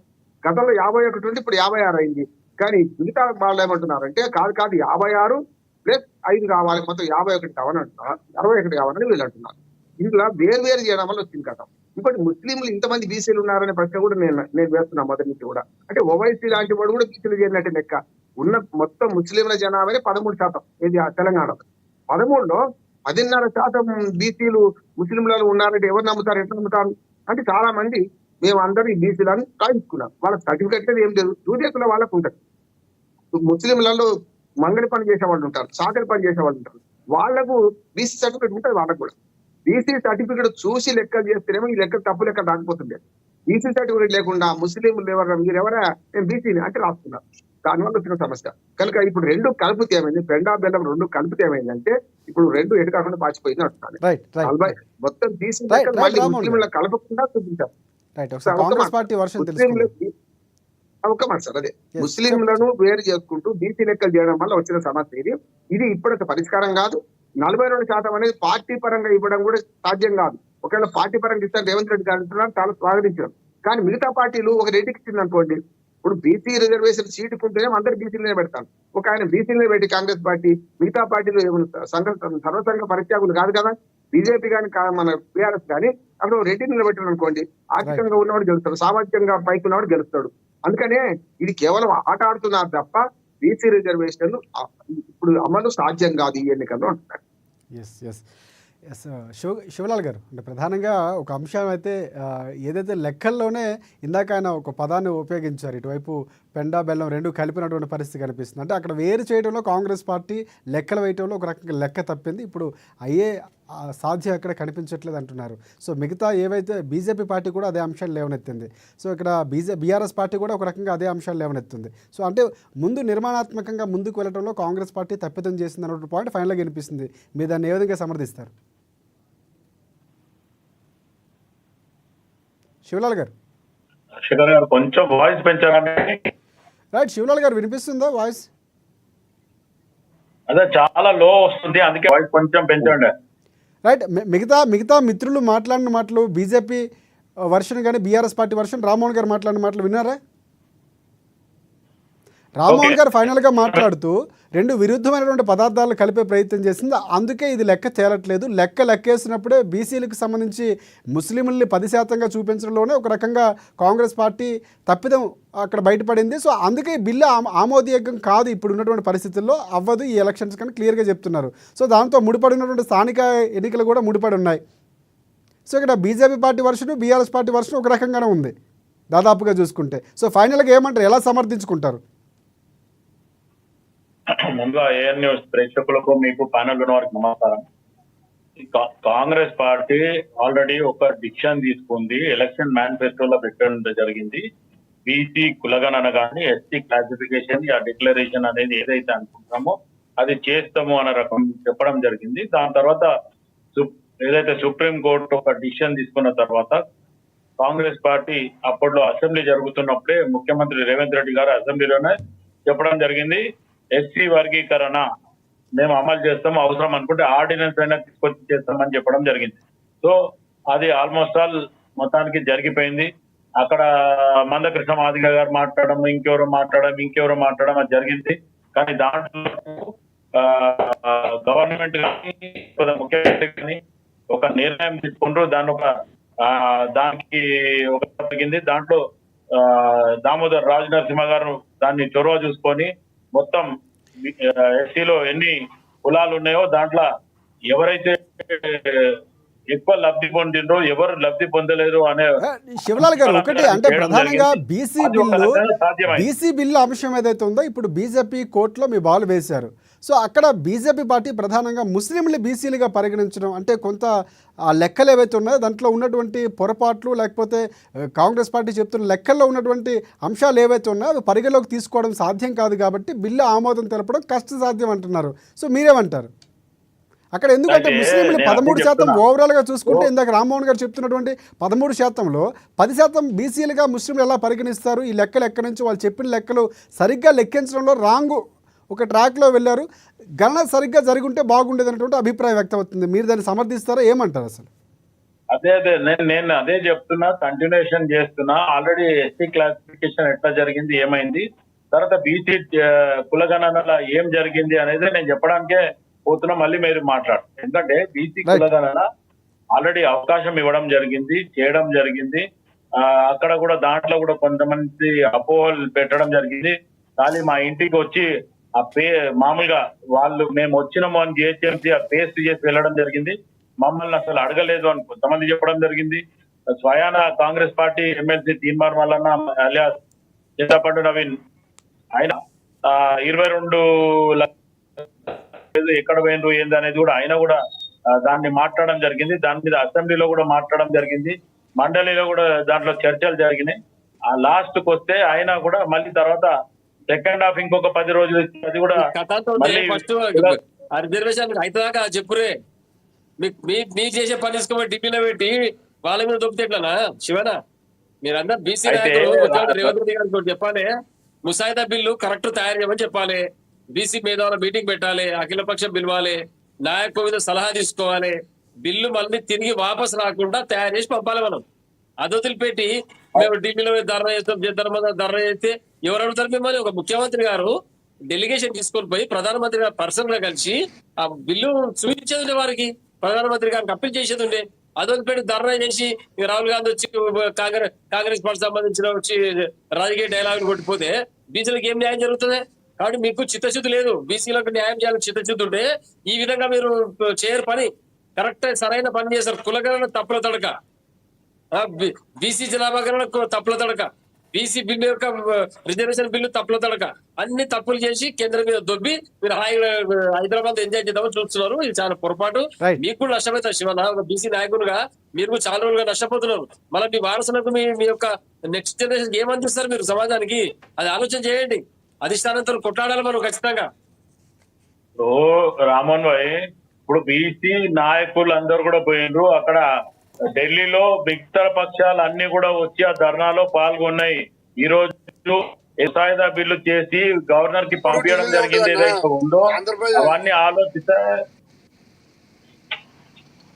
గతంలో 51 ఉంటే ఇప్పుడు 56 అయింది. కానీ మిగతా వాళ్ళు ఏమంటున్నారంటే కాదు 56+5 కావాలి, మొత్తం 51 కావాలని అంటున్నారు, 61 కావాలని వీళ్ళు అంటున్నారు. ఇందులో వేరు చేయడం వల్ల వచ్చింది కదా. ఇంకోటి ముస్లింలు ఇంతమంది బీసీలు ఉన్నారనే ప్రశ్న కూడా నేను వేస్తున్నా మొదటి నుంచి కూడా. అంటే ఓవైసీ లాంటి వాడు కూడా బీసీలు చేరినట్టు లెక్క. ఉన్న మొత్తం ముస్లింల జనాభానే 13%. ఇది తెలంగాణలో 13లో 10.5% బీసీలు ముస్లింలలో ఉన్నారంటే ఎవరు నమ్ముతారు, ఎట్లా నమ్ముతారు? అంటే చాలా మంది మేము అందరూ ఈ బీసీలను రాయించుకున్నాం, వాళ్ళ సర్టిఫికెట్ ఏం లేదు, దూదేకుల వాళ్ళకు ఉంటుంది. ముస్లింలలో మంగళి పని చేసే వాళ్ళు ఉంటారు, సాగరి పని చేసే వాళ్ళు ఉంటారు, వాళ్లకు బీసీ సర్టిఫికేట్ ఉంటుంది. వాళ్ళకు కూడా బీసీ సర్టిఫికేట్ చూసి లెక్కలు చేస్తేనేమో ఈ లెక్క తప్పు లెక్క రాకపోతుంది. బీసీ సర్టిఫికేట్ లేకుండా ముస్లింలు మీరు ఎవరా నేను బీసీని అంటే రాస్తున్నారు. దానివల్ల వచ్చిన సమస్య. కనుక ఇప్పుడు రెండు కలిపితే ఏమైంది, పెండా బెల్లం రెండు కలిపితే ఏమైందంటే ఇప్పుడు రెండు ఎటు కాకుండా పాచిపోయింది అంటున్నాను. మొత్తం బీసీ మళ్ళీ ముస్లింల కలపకుండా చూపించారు. ఒక మాట సార్, అదే ముస్లింలను వేరు చేసుకుంటూ బీసీ లెక్కలు చేయడం వల్ల వచ్చిన సమస్య ఇది. ఇది ఇప్పటికి పరిష్కారం కాదు. 42% అనేది పార్టీ పరంగా ఇవ్వడం కూడా సాధ్యం కాదు. ఒకవేళ పార్టీ పరంగా ఇస్తే రేవంత్ రెడ్డి గారు చాలా స్వాగతించారు. కానీ మిగతా పార్టీలు ఒక రేటుకి ఇచ్చింది అనుకోండి, ఇప్పుడు బీసీ రిజర్వేషన్ సీటుకు ఉంటేనే అందరు బీసీలనే పెడతాను. ఒక ఆయన బీసీలనే పెట్టి కాంగ్రెస్ పార్టీ మిగతా పార్టీలు సర్వసంఘ పరిత్యాగులు కాదు కదా. బీజేపీ కానీ మన బీఆర్ఎస్ కానీ అక్కడ రెడ్డి నిలబెట్టారు అనుకోండి, ఆర్థికంగా ఉన్నవాడు గెలుస్తాడు, సామాజికంగా పైకి ఉన్నవాడు గెలుస్తాడు. అందుకనే ఇది కేవలం ఆట ఆడుతున్నారు తప్ప బీసీ రిజర్వేషన్లు ఇప్పుడు అమలు సాధ్యం కాదు ఈ ఎన్నికల్లో అంటున్నారు. శివలాల్ గారు, అంటే ప్రధానంగా ఒక అంశం అయితే ఏదైతే లెక్కల్లోనే ఇందాక ఆయన ఒక పదాన్ని ఉపయోగించారు, ఇటువైపు పెండా బెల్లం రెండు కలిపినటువంటి పరిస్థితి కనిపిస్తుంది. అంటే అక్కడ వేరు చేయడంలో కాంగ్రెస్ పార్టీ లెక్కలు వేయడంలో ఒక రకంగా లెక్క తప్పింది, ఇప్పుడు అయ్యే సాధ్యం అక్కడ కనిపించట్లేదు అంటున్నారు. సో మిగతా ఏవైతే బీజేపీ పార్టీ కూడా అదే అంశాలు లేవనెత్తింది. సో ఇక్కడ బీఆర్ఎస్ పార్టీ కూడా ఒక రకంగా అదే అంశాలు లేవనెత్తుంది. సో అంటే ముందు నిర్మాణాత్మకంగా ముందుకు వెళ్ళడంలో కాంగ్రెస్ పార్టీ తప్పిదం చేసింది అన్నటువంటి పాయింట్ ఫైనల్గా వినిపిస్తుంది. మీరు దాన్ని ఏ విధంగా సమర్థిస్తారు? శివలాల్ గారు కొంచెం వాయిస్ పెంచారని. రైట్, శివలాల్ గారు వినిపిస్తుందా వాయిస్? అదే చాలా లో వస్తుంది, అందుకే వాయిస్ కొంచెం పెంచండి. రైట్, మిగతా మిత్రులు మాట్లాడిన మాటలు, బీజేపీ వర్షన్ కానీ బీఆర్ఎస్ పార్టీ వర్షన్, రామ్మోహన్ గారు మాట్లాడిన మాటలు విన్నారా? రామ్మోహన్ గారు ఫైనల్గా మాట్లాడుతూ రెండు విరుద్ధమైనటువంటి పదార్థాలు కలిపే ప్రయత్నం చేసింది, అందుకే ఇది లెక్క తేలట్లేదు, లెక్కేసినప్పుడే బీసీలకు సంబంధించి ముస్లింల్ని 10%గా చూపించడంలోనే ఒక రకంగా కాంగ్రెస్ పార్టీ తప్పిదం అక్కడ బయటపడింది. సో అందుకే ఈ బిల్లు ఆమోదయోగ్యం కాదు, ఇప్పుడు ఉన్నటువంటి పరిస్థితుల్లో అవ్వదు ఈ ఎలక్షన్స్ కానీ క్లియర్గా చెప్తున్నారు. సో దాంతో ముడిపడి ఉన్నటువంటి స్థానిక ఎన్నికలు కూడా ముడిపడి ఉన్నాయి. సో ఇక్కడ బీజేపీ పార్టీ వర్షను బీఆర్ఎస్ పార్టీ వర్షను ఒక రకంగానే ఉంది దాదాపుగా చూసుకుంటే. సో ఫైనల్గా ఏమంటారు, ఎలా సమర్థించుకుంటారు? ముందుగా ఏఎన్ న్యూస్ ప్రేక్షకులకు మీకు ప్యానల్ ఉన్న వారికి నమస్కారం. కాంగ్రెస్ పార్టీ ఆల్రెడీ ఒక డిసిషన్ తీసుకుంది, ఎలక్షన్ మేనిఫెస్టోలో పెట్టడం జరిగింది. బీసీ కులగణన కానీ ఎస్టీ క్లాసిఫికేషన్ ఆ డిక్లరేషన్ అనేది ఏదైతే అనుకుంటామో అది చేస్తాము అనే రకం చెప్పడం జరిగింది. దాని తర్వాత ఏదైతే సుప్రీం కోర్టు ఒక డిసిషన్ తీసుకున్న తర్వాత కాంగ్రెస్ పార్టీ అప్పట్లో అసెంబ్లీ జరుగుతున్నప్పుడే ముఖ్యమంత్రి రేవంత్ రెడ్డి గారు అసెంబ్లీలోనే చెప్పడం జరిగింది, ఎస్సీ వర్గీకరణ మేము అమలు చేస్తాము, అవసరం అనుకుంటే ఆర్డినెన్స్ అయినా తీసుకొచ్చి చేస్తామని చెప్పడం జరిగింది. సో సో అది ఆల్మోస్ట్ ఆల్ మొత్తానికి జరిగిపోయింది. అక్కడ మందకృష్ణ మాదిగ గారు మాట్లాడడం, ఇంకెవరో మాట్లాడడం అది జరిగింది. కానీ దాంట్లో గవర్నమెంట్ కానీ ముఖ్యమంత్రి కానీ ఒక నిర్ణయం తీసుకుంటూ దానికి ఒక జరిగింది. దాంట్లో దామోదర్ రాజ నరసింహ గారు దాన్ని చొరవ చూసుకొని మొత్తం ఎస్సీలో ఎన్ని కులాలు ఉన్నాయో దాంట్లో ఎవరైతే ఎక్కువ లబ్ధి పొందిండ్రో, ఎవరు లబ్ధి పొందలేరు అనే శివలాల్ గారు ఒకటి అంటే ప్రధానంగా బీసీ బిల్లు అంశం ఏదైతే ఉందో ఇప్పుడు బీజేపీ కోర్టులో మీ బాల్ వేశారు. సో అక్కడ బీజేపీ పార్టీ ప్రధానంగా ముస్లింలు బీసీలుగా పరిగణించడం అంటే కొంత ఆ లెక్కలు ఏవైతే ఉన్నాయో దాంట్లో ఉన్నటువంటి పొరపాట్లు లేకపోతే కాంగ్రెస్ పార్టీ చెప్తున్న లెక్కల్లో ఉన్నటువంటి అంశాలు ఏవైతే ఉన్నాయో అవి పరిగణలోకి తీసుకోవడం సాధ్యం కాదు కాబట్టి బిల్లు ఆమోదం తెలపడం కష్టసాధ్యం అంటున్నారు. సో మీరేమంటారు? అక్కడ ఎందుకంటే ముస్లింలు 13% ఓవరాల్గా చూసుకుంటే ఇందాక రామ్మోహన్ గారు చెప్తున్నటువంటి 13%లో 10% బీసీలుగా ముస్లింలు ఎలా పరిగణిస్తారు? ఈ లెక్కలు ఎక్కడి నుంచి వాళ్ళు చెప్పిన లెక్కలు సరిగ్గా లెక్కించడంలో రాంగు ఒక ట్రాక్లో వెళ్ళారు. గణన సరిగ్గా జరుగుంటే బాగుండేది అనేటువంటి అభిప్రాయం వ్యక్తమవుతుంది. మీరు దాన్ని సమర్థిస్తారా? ఏమంటారు అసలు? అదే నేను అదే చెప్తున్నా, కంటిన్యూషన్ చేస్తున్నా. ఆల్రెడీ ఎస్సీ క్లాసిఫికేషన్ ఎట్లా జరిగింది, ఏమైంది, తర్వాత బీసీ కులగణన ఏం జరిగింది అనేది నేను చెప్పడానికే పోతున్నా. మళ్ళీ మీరు మాట్లాడు. ఎందుకంటే బీసీ కులగణన ఆల్రెడీ అవకాశం ఇవ్వడం జరిగింది, చేయడం జరిగింది. అక్కడ కూడా దాంట్లో కూడా కొంతమంది అపోహలు పెట్టడం జరిగింది. కానీ మా ఇంటికి వచ్చి ఆ మామూలుగా వాళ్ళు మేము వచ్చినాము అని జిహెచ్ఎంసీ ఆ పేస్ట్ చేసి వెళ్ళడం జరిగింది. మమ్మల్ని అసలు అడగలేదు అని కొంతమంది చెప్పడం జరిగింది. స్వయాన Congress party MLC Teenmar Mallanna alias Chintapandu Naveen ఆయన 22 ఎక్కడ పోయినరు ఏంది అనేది కూడా ఆయన కూడా దాన్ని మాట్లాడడం జరిగింది. దాని మీద అసెంబ్లీలో కూడా మాట్లాడడం జరిగింది, మండలిలో కూడా దాంట్లో చర్చలు జరిగినాయి. ఆ లాస్ట్ కు వస్తే ఆయన కూడా మళ్ళీ తర్వాత సెకండ్ హాఫ్ ఇంకొక 10 రోజులు అది కూడా రిజర్వేషన్ అయితేదాకా చెప్పురే. మీకు చేసే పని తీసుకోమని ఢిల్లీలో పెట్టి వాళ్ళ మీద దొబ్బితే ఎట్లనా శివనా? మీరందరూ బీసీ నాయకులు రేవంత్ రెడ్డి గారికి చెప్పాలి, ముసాయిదా బిల్లు కరెక్ట్ తయారు చేయమని చెప్పాలి, బీసీ మేధావుల మీటింగ్ పెట్టాలి, అఖిలపక్షం పిలవాలి, నాయకుల మీద సలహా తీసుకోవాలి, బిల్లు మళ్ళీ తిరిగి వాపస్ రాకుండా తయారు చేసి పంపాలి. మనం అది వదిలిపెట్టి మేము ఢిల్లీలో ధర్నా చేస్తాం, ధర్నా చేస్తే ఎవరు అడుగుతారు మిమ్మల్ని? ఒక ముఖ్యమంత్రి గారు డెలిగేషన్ తీసుకొని పోయి ప్రధానమంత్రి గారు పర్సనల్ గా కలిసి ఆ బిల్లు చూపించేది ఉండే, వారికి ప్రధానమంత్రి గారికి అప్పీల్ చేసేది ఉండే. అది వదిలిపెట్టి ధర్నా చేసి రాహుల్ గాంధీ వచ్చి కాంగ్రెస్ పార్టీ సంబంధించిన వచ్చి రాజకీయ డైలాగులు కొట్టిపోతే బీసీలకు ఏం న్యాయం జరుగుతుంది? కాబట్టి మీకు చిత్తశుద్ధి లేదు. బీసీలకు న్యాయం చేయాలని చిత్తశుద్ధి ఉంటే ఈ విధంగా మీరు చేయరు పని. కరెక్ట్ సరైన పని చేశారు. కులగణన తప్పుల తడక, బీసీ జనాభా గణన తప్పుల తడక, బీసీ బిల్లు యొక్క రిజర్వేషన్ బిల్లు తప్పుల తడక, అన్ని తప్పులు చేసి కేంద్రం మీద దొబ్బి మీరు హైదరాబాద్ ఎంజాయ్ చేద్దామని చూస్తున్నారు. ఇది చాలా పొరపాటు. మీకు కూడా నష్టమవుతారు శివన. ఒక బీసీ నాయకులుగా మీరు చాలా రోజులుగా నష్టపోతున్నారు. మళ్ళీ మీ వారసులకు మీ యొక్క నెక్స్ట్ జనరేషన్ ఏం అందిస్తారు మీరు సమాజానికి? అది ఆలోచన చేయండి. అధిష్టానంతో కొట్లాడాలి మనం ఖచ్చితంగా. రామోహన్ భాయ్, ఇప్పుడు బీసీ నాయకులు అందరు కూడా పోయినరు. అక్కడ ఢిల్లీలో మిగతా పక్షాలు అన్ని కూడా వచ్చి ఆ ధర్నాలో పాల్గొన్నాయి. ఈ రోజు ముసాయిదా బిల్లు చేసి గవర్నర్ కి పంపించడం జరిగింది. ఏదైతే ఉందో అవన్నీ ఆలోచిస్తే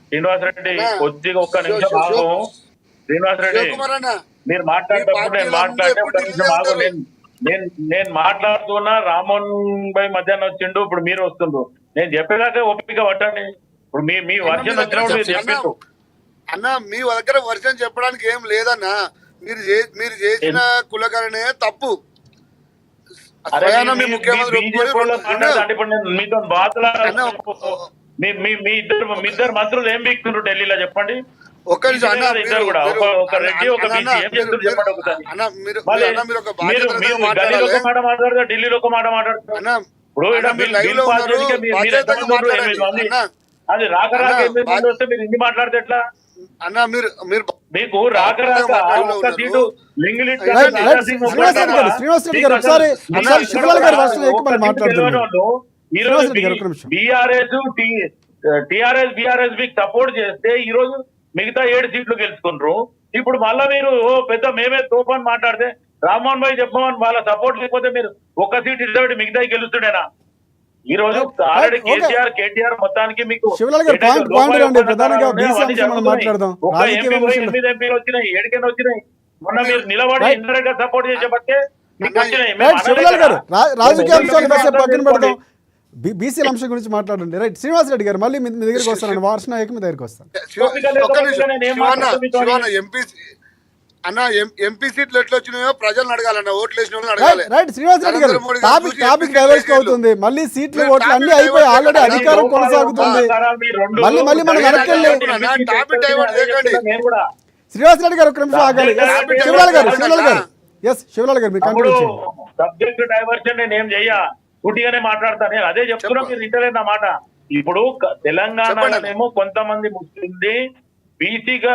శ్రీనివాసరెడ్డి కొద్దిగా ఒక్క నిమిషం ఆగు. శ్రీనివాసరెడ్డి మీరు మాట్లాడేటప్పుడు నేను మాట్లాడే ఒక్క నిమిషం ఆగు. నేను మాట్లాడుతున్నా, రామోహన్ భాయ్ మధ్యాహ్నం వచ్చిండు, ఇప్పుడు మీరు వస్తుండ్రు. నేను చెప్పేదాకా ఓపిక పట్టండి. ఇప్పుడు మీ వర్షన్ వచ్చినప్పుడు మీరు చెప్పిండ్రు అన్న. మీ దగ్గర వర్షన్ చెప్పడానికి ఏం లేదన్నా. మీరు చేసిన కులకరణే తప్పు. మీతో బాధలు మీ ఇద్దరు మంత్రులు ఏం బీక్తుండ్రు ఢిల్లీలో చెప్పండి. ఒక్క నిమిషం ఇద్దరు కూడా ఒక రెడ్డి ఒక బీసీ ఏం చెప్తారు చెప్పండి ఒకసారి. ఢిల్లీలో ఒక మాట మాట్లాడతారు, ఢిల్లీలో ఒక మాట మాట్లాడతారు. అది రాక రాక 8 మంది వస్తే మీరు ఇన్ని మాట్లాడితే ఎట్లా అన్న? మీకు రాక రాక ఒక్క సీటు బీఆర్ఎస్ మీకు సపోర్ట్ చేస్తే ఈ రోజు మిగతా 7 సీట్లు గెలుచుకున్నారు. ఇప్పుడు మళ్ళా మీరు పెద్ద మేమే తోపని మాట్లాడితే రామ్మోహన్ భాయ్ చెప్పమని వాళ్ళ సపోర్ట్ లేకపోతే మీరు ఒక్క సీట్ ఇద్దరు మిగతా గెలుస్తుండేనా? ఈ రోజు ఆల్రెడీ కేటీఆర్ మొత్తానికి మీకు శివలాల్ గారు పాయింట్ రండి. ప్రధానంగా బీసీ అంశం మనం మాట్లాడదాం. రాజకీయ విమర్శలు 8 ఎంపీలు వచ్చినాయి, 7 వచ్చినాయి. మొన్న మీరు నిలబడి ఇండైరెక్ట్ గా సపోర్ట్ చేసేబట్టే మీకు వచ్చినాయి. రైట్ శివలాల్ గారు రాజకీయ అంశాలు కాసేపు పక్కన పెడదాం. బీసీల అంశం గురించి మాట్లాడండి. రైట్ శ్రీనివాస్ రెడ్డి గారు మళ్ళీ మీ దగ్గరికి వస్తానండి. వార్ష నాయక్ మీ దగ్గరికి వస్తాను. ఎంపీ సీట్లు ఎట్లా వచ్చినాయో ప్రజలను అడగాలన్న, ఓట్లు వేసిన వాళ్ళని అడగాలి. రైట్ శ్రీనివాస్ రెడ్డి గారు టాపిక్ డైవర్స్ అవుతుంది. మళ్ళీ సీట్లు ఓట్లు అన్ని అయిపోయి ఆల్రెడీ అధికారం కొనసాగుతుంది. మళ్ళీ మనం వెనక్కి టాపిక్ డైవర్ట్ చేయకండి. శ్రీనివాస్ రెడ్డి గారు ఒక నిమిషం ఆగాలి. శివలాల్ గారు ఎస్ శివలాల్ గారు మీరు కంటిన్యూ చేయండి. సబ్జెక్ట్ డైవర్షన్ నేను చెయ్య పూర్తిగానే మాట్లాడతాను. నేను అదే చెప్తున్నా, మీరు ఇంటలేదు నా మాట. ఇప్పుడు తెలంగాణలోనేమో కొంతమంది ముస్లింది బీసీగా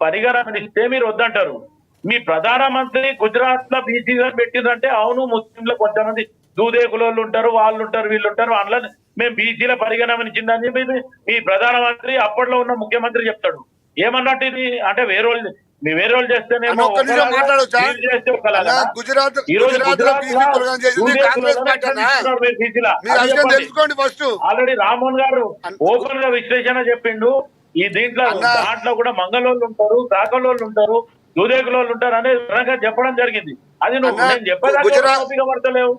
పరిగణిస్తే మీరు వద్దంటారు. మీ ప్రధానమంత్రి గుజరాత్ లో బీసీగా పెట్టిందంటే అవును, ముస్లింలు కొంతమంది దూదేకులోళ్ళు ఉంటారు, వాళ్ళు ఉంటారు, వీళ్ళు ఉంటారు, అందులో మేము బీసీల పరిగణించిందని చెప్పి మీ ప్రధానమంత్రి అప్పట్లో ఉన్న ముఖ్యమంత్రి చెప్తాడు. ఏమన్నట్టు ఇది? అంటే వేరే వాళ్ళు చేస్తేనేమో ఆల్రెడీ రామ్మోహన్ గారు ఓపెన్ గా విశ్లేషణ చెప్పిండు. ఈ దాంట్లో కూడా మంగళోళ్ళు ఉంటారు, కాకలోళ్ళు ఉంటారు, దూదేకులోళ్ళు ఉంటారు అనేది విధంగా చెప్పడం జరిగింది. అది నువ్వు నేను చెప్పేదాకా పడతలేవు.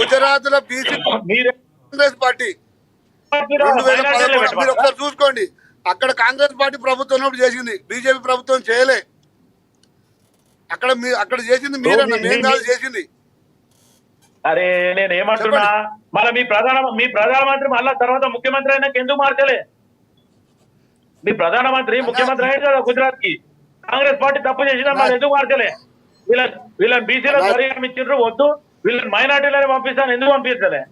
గుజరాత్ లో కాంగ్రెస్ పార్టీ 2011 మీరు ఒకసారి చూసుకోండి. అక్కడ కాంగ్రెస్ పార్టీ ప్రభుత్వం ఉన్నప్పుడు చేసింది, బీజేపీ ప్రభుత్వం చేయలే. అక్కడ చేసింది మీరన్నా, మేము కాదు చేసింది. అరే నేను ఏమంటున్నా, మళ్ళీ మీ ప్రధానమంత్రి మళ్ళా తర్వాత ముఖ్యమంత్రి అయినాక ఎందుకు మార్చలే? మీ ప్రధానమంత్రి ముఖ్యమంత్రి అయ్యారు కదా గుజరాత్ కి. కాంగ్రెస్ పార్టీ తప్పు చేసినా మరి ఎందుకు మార్చలే? వీళ్ళని బీసీలో పరిగణించారు, వద్దు వీళ్ళని మైనార్టీలను పంపిస్తాను ఎందుకు పంపించలే?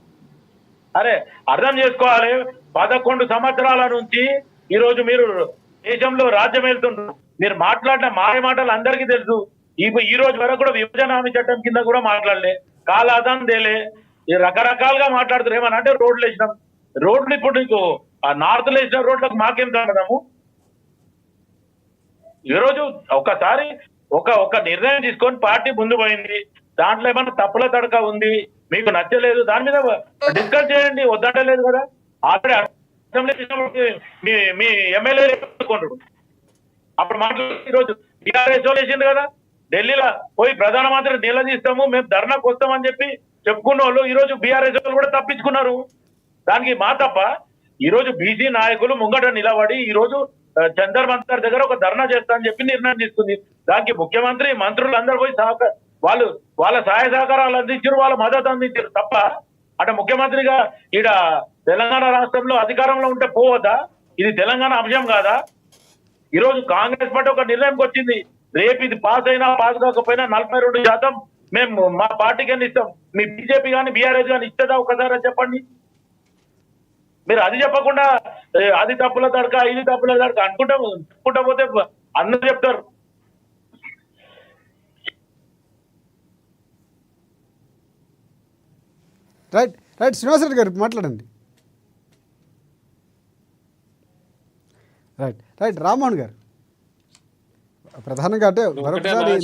అరే అర్థం చేసుకోవాలి. 11 సంవత్సరాల నుంచి ఈ రోజు మీరు దేశంలో రాజ్యం వెళ్తున్నారు. మీరు మాట్లాడిన మాటలు అందరికీ తెలుసు. ఈ రోజు వరకు కూడా విభజన హామీ చట్టం కింద కూడా మాట్లాడలే, కాలాదం తేలే, రకరకాలుగా మాట్లాడుతారు. ఏమన్నా అంటే రోడ్లు వేసినాం, రోడ్లు ఇప్పుడు నీకు ఆ నార్త్ లో వేసిన రోడ్లకు మాకేం సంబంధము? ఈ రోజు ఒకసారి ఒక నిర్ణయం తీసుకొని పార్టీ ముందు పోయింది, దాంట్లో ఏమన్నా తప్పుల తడక ఉంది, మీకు నచ్చలేదు, దాని మీద డిస్కస్ చేయండి, వద్దంటలేదు కదా. ఆల్రెడీ మీ ఎమ్మెల్యే అప్పుడు మాట్లాడి ఈరోజు టీఆర్ఎస్ వేసింది కదా, ఢిల్లీలో పోయి ప్రధానమంత్రి నిలదీస్తాము, మేము ధర్నాకు వస్తామని చెప్పి చెప్పుకున్న వాళ్ళు ఈ రోజు బీఆర్ఎస్ కూడా తప్పించుకున్నారు. దానికి మా తప్ప? ఈ రోజు బీసీ నాయకులు ముంగట నిలబడి ఈ రోజు చందర్ మంతర్ దగ్గర ఒక ధర్నా చేస్తా అని చెప్పి నిర్ణయం తీసుకుంది. దానికి ముఖ్యమంత్రి మంత్రులు అందరూ పోయి వాళ్ళ సహాయ సహకారాలు అందించారు, వాళ్ళ మద్దతు అందించారు తప్ప అంటే ముఖ్యమంత్రిగా ఈడ తెలంగాణ రాష్ట్రంలో అధికారంలో ఉంటే పోవద్దా? ఇది తెలంగాణ అంశం కాదా? ఈ రోజు కాంగ్రెస్ పార్టీ ఒక నిర్ణయంకి వచ్చింది, రేపు ఇది పాస్ అయినా పాస్ కాకపోయినా 42% మేము మా పార్టీకి ఇస్తాం. మీ బీజేపీ కానీ బీఆర్ఎస్ కానీ ఇస్తుందా? ఒకసారి చెప్పండి. మీరు అది చెప్పకుండా అది తప్పుల తడక, ఇది తప్పుల తడక అనుకుంటా పోతే అందరూ చెప్తారు. రైట్ శ్రీనివాసరెడ్డి గారు మాట్లాడండి. రైట్ రామ్మోహన్ గారు ప్రధానంగా అంటే మరొకసారి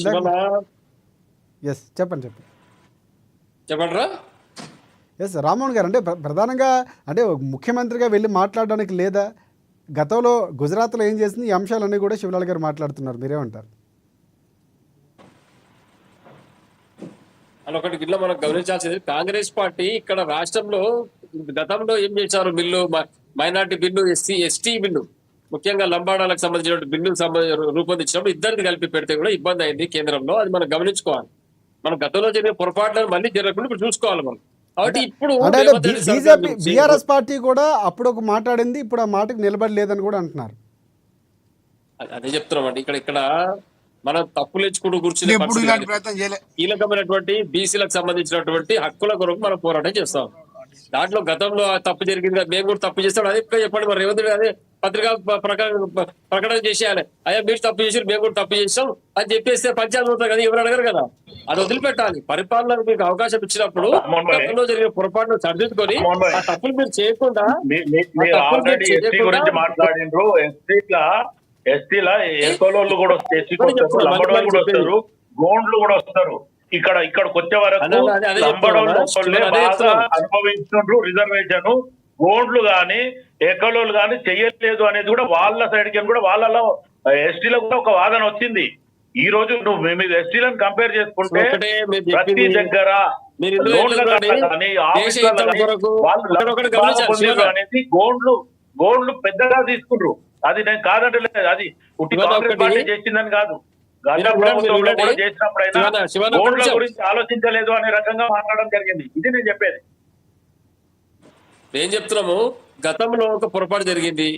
చెప్పండి. ఎస్ రామ్మోహన్ గారు అంటే ప్రధానంగా అంటే ముఖ్యమంత్రిగా వెళ్ళి మాట్లాడడానికి లేదా? గతంలో గుజరాత్లో ఏం చేసింది ఈ అంశాలన్నీ కూడా శివలాల్ గారు మాట్లాడుతున్నారు, మీరేమంటారు? ఒకటి వీళ్ళు మనం గమనించాల్సింది, కాంగ్రెస్ పార్టీ ఇక్కడ రాష్ట్రంలో గతంలో ఏం చేశారు, bill minority bill, ST bill, ముఖ్యంగా లంబాడాలకు సంబంధించిన బిల్లు రూపొందించినప్పుడు ఇద్దరికి కలిపి పెడితే కూడా ఇబ్బంది అయింది కేంద్రంలో. అది మనం గమనించుకోవాలి. మనం గతంలో జరిగిన పొరపాట్లను మళ్ళీ జరగకుండా ఇప్పుడు చూసుకోవాలి మనం. కాబట్టి ఇప్పుడు బీజేపీ బీఆర్ఎస్ పార్టీ కూడా అప్పుడు ఒక మాట్లాడింది, ఇప్పుడు ఆ మాటకు నిలబడలేదని కూడా అంటున్నారు. అదే చెప్తున్నాం అండి. ఇక్కడ మనం తప్పులు ఎంచుకుంటూ కూర్చుని కీలకమైనటువంటి బీసీలకు సంబంధించినటువంటి హక్కుల కొరకు మనం పోరాటం చేస్తాం. దాంట్లో గతంలో తప్పు జరిగింది, మేము కూడా తప్పు చేస్తాం. అదే చెప్పండి, మరి రేవంత్ రెడ్డి అదే పత్రికా ప్రకటన చేసేయాలి, అయ్యా మీరు తప్పు చేసి మేము కూడా తప్పు చేసాం అని చెప్పేస్తే పంచాయతీ అవుతారు కదా, ఎవరు అడగరు కదా. అది వదిలిపెట్టాలి. పరిపాలనకు మీకు అవకాశం ఇచ్చినప్పుడు గతంలో జరిగిన పొరపాటును సరిదిద్దుకొని ఆ తప్పులు మీరు చేయకుండా మాట్లాడిండ్రు. ఎస్టీలా ఏకోలోళ్ళు కూడా వస్తారు, లంబడోళ్ళు కూడా వస్తారు, గోండ్లు కూడా వస్తారు. ఇక్కడికి వచ్చే వరకు అదే చెప్తున్నా లంబడోళ్ళు అన్న. ఒక్కళ్ళే అదే బాగా చెప్తున్నాను. అనుభవిస్తుండ్రు రిజర్వేషన్. ఓన్లు గాని ఎక్కడోళ్ళు గాని చెయ్యలేదు అనేది కూడా వాళ్ళ సైడ్ కి కూడా వాళ్ళలో ఎస్టీలో కూడా ఒక వాదన వచ్చింది. ఈ రోజు నువ్వు మీరు ఎస్టీలను కంపేర్ చేసుకుంటే ఒకటే మీరు ప్రతి చెప్పింది దగ్గర మీరు ఇందులో లోన్ల ఎట్లా చూడండి, కానీ దేశ ఆఫీసులలో హితం కానీ కొరకు వాళ్ళు ఒకటి బాగా గమనించాలి పొందిండ్రు శివన్న. అనేది గోల్డ్లు పెద్దగా తీసుకుండ్రు. అది నేను కాదంటే లేదు, అది ఉట్టి శివన్న కాంగ్రెస్ ఒకటి పార్టీ చేసిందని కాదు. గత మీరు ప్రభుత్వంలో ఉండండి. కూడా చేసినప్పుడైనా శివన్న ఒక్క గోల్డ్ల నిమిషం. గురించి ఆలోచించలేదు అనే రకంగా మాట్లాడడం జరిగింది. ఇది నేను చెప్పేది. ఏం చెప్తున్నాము, గతంలో ఒక పొరపాటు జరిగింది.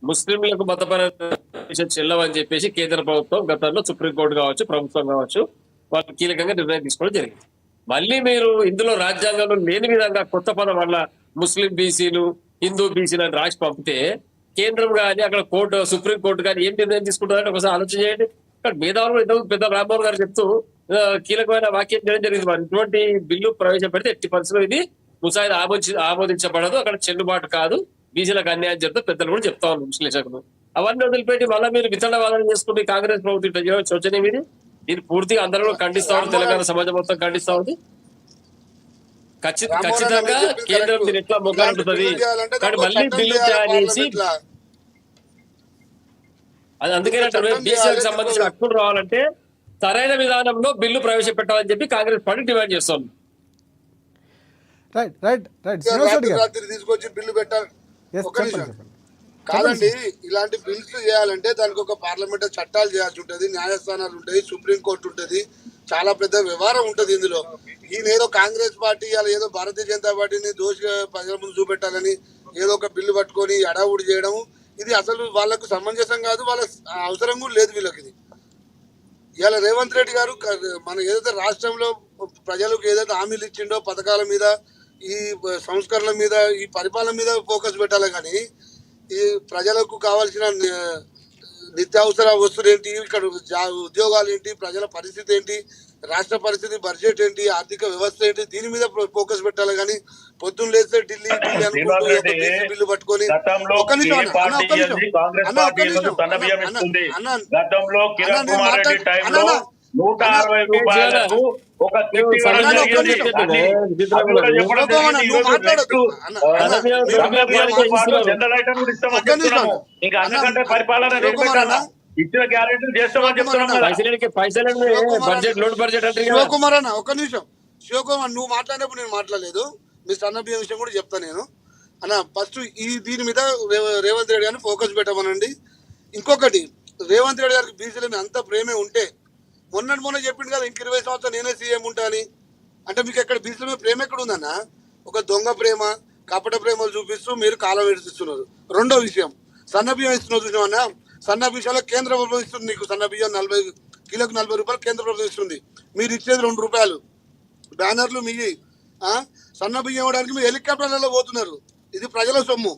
ముస్లింలకు మతపరమైన చెల్లవని చెప్పేసి కేంద్ర ప్రభుత్వం గతంలో సుప్రీంకోర్టు కావచ్చు, ప్రభుత్వం కావచ్చు, వాళ్ళు కీలకంగా నిర్ణయం తీసుకోవడం జరిగింది. మళ్ళీ మీరు ఇందులో రాజ్యాంగంలో లేని విధంగా కొత్త పదం వల్ల ముస్లిం బీసీలు, హిందూ బీసీలు అని రాసి పంపితే కేంద్రం కానీ అక్కడ కోర్టు, సుప్రీంకోర్టు కానీ ఏం నిర్ణయం తీసుకుంటారంటే ఒకసారి ఆలోచన చేయండి. ఇక్కడ మేధావులు ఇంతకు పెద్ద రామ్మోహన్ గారు చెప్తూ కీలకమైన వాక్యం చేయడం జరిగింది. మరి ఇటువంటి బిల్లు ప్రవేశపెడితే ఎట్టి పరిస్థితుల్లో ఇది ముసాయిదా ఆమోదించబడదు, అక్కడ చెల్లుబాటు కాదు, బీసీలకు అన్యాయం చెప్తే పెద్దలు కూడా చెప్తా ఉన్నారు విశ్లేషకులు. అవన్నీ వదిలిపెట్టి మళ్ళీ మీరు వితండవాదన చేసుకుంటే కాంగ్రెస్ ప్రభుత్వం ఇట్లా చేయడం శోచనీయం. ఇది దీన్ని పూర్తిగా అందరూ ఖండిస్తా ఉంది, తెలంగాణ సమాజం మొత్తం ఖండిస్తా ఉంది. ఖచ్చితంగా కేంద్రం దీన్ని ఎట్లా మొగ్గాలంటుంది. కానీ మళ్ళీ బిల్లు తయారు చేసి అది అందుకేనంటారు బీసీలకు సంబంధించిన హక్కులు రావాలంటే సరైన విధానంలో బిల్లు ప్రవేశపెట్టాలని చెప్పి కాంగ్రెస్ పార్టీ డిమాండ్ చేస్తోంది. Right right right Srinivas Reddy గారు. రాత్రి తీసుకొచ్చి బిల్లు పెట్టాలి. Yes, ఒక్క చెప్పండి, నిమిషం. చెప్పండి. కాదండి, ఇలాంటి బిల్స్ చేయాలంటే దానికి ఒక పార్లమెంట్ చట్టాలు చేయాల్సి ఉంటది, న్యాయస్థానాలు ఉంటాయి, సుప్రీంకోర్టు ఉంటది, చాలా పెద్ద వ్యవహారం ఉంటది ఇందులో. ఈయన ఏదో కాంగ్రెస్ పార్టీ అలా ఏదో భారతీయ జనతా పార్టీని దోషిగా ప్రజల ముందు చూపెట్టాలని ఏదో ఒక బిల్లు పట్టుకొని అడావుడి చేయడం, ఇది అసలు వాళ్ళకు సమంజసం కాదు, వాళ్ళ అవసరం కూడా లేదు వీళ్ళకి. ఇది ఇవాళ రేవంత్ రెడ్డి గారు మన ఏదైతే రాష్ట్రంలో ప్రజలకు ఏదైతే హామీలు ఇచ్చిండో పథకాల మీద, ఈ సంస్కరణల మీద, ఈ పరిపాలన మీద ఫోకస్ పెట్టాలి. కానీ ఈ ప్రజలకు కావాల్సిన నిత్యావసర వస్తువులు ఏంటి, ఇక్కడ ఉద్యోగాలు ఏంటి, ప్రజల పరిస్థితి ఏంటి, రాష్ట్ర పరిస్థితి, బడ్జెట్ ఏంటి, ఆర్థిక వ్యవస్థ ఏంటి, దీని మీద ఫోకస్ పెట్టాలి. కానీ పొద్దున్న లేస్తే ఢిల్లీ అనుకుంటూ బీసీ బిల్లు పట్టుకొని ఒక్క నిమిషం గతంలో కిరణ్ కుమార్ రెడ్డి టైంలో 160 రూపాయలకు ఒక కిట్ ఇవ్వడం జరిగింది. జనరల్ ఐటమ్ కూడా ఇస్తామని చెప్తున్నాము. ఇంకా అంతకంటే పరిపాలన ఇచ్చిన గ్యారెంటీలు చేస్తామని చెప్తున్నాం కదా. శివకుమార్ అన్న ఒక్క నిమిషం. శివకుమార్, నువ్వు మాట్లాడినప్పుడు నేను మాట్లాడలేదు. మీ సన్నబియ్యం విషయం కూడా చెప్తాను నేను అన్న. ఫస్ట్ దీని మీద రేవంత్ రెడ్డి గారిని ఫోకస్ పెట్టమనండి. ఇంకొకటి, రేవంత్ రెడ్డి గారికి బీసీల మీద అంత ప్రేమే ఉంటే మొన్న చెప్పిండు కదా, ఇంక 20 సంవత్సరాలు నేనే సీఎం ఉంటా అని. అంటే మీకు ఎక్కడ బీసీల మీద ప్రేమ ఎక్కడ ఉందన్న? ఒక దొంగ ప్రేమ, కపట ప్రేమలు చూపిస్తూ మీరు కాలం ఎడిస్తున్నారు. రెండో విషయం, సన్నబియ్యం ఇస్తున్నారు చూసినామన్నా. సన్న బియ్యంలో కేంద్ర ప్రభుత్వం ఇస్తుంది. నీకు సన్న బియ్యం 40 కిలోకి 40 రూపాయలు కేంద్ర ప్రభుత్వం ఇస్తుంది. మీరు ఇచ్చేది 2 రూపాయలు. బ్యానర్లు మీ సన్న బియ్యం ఇవ్వడానికి మీరు హెలికాప్టర్లలో పోతున్నారు. ఇది ప్రజల సొమ్ము,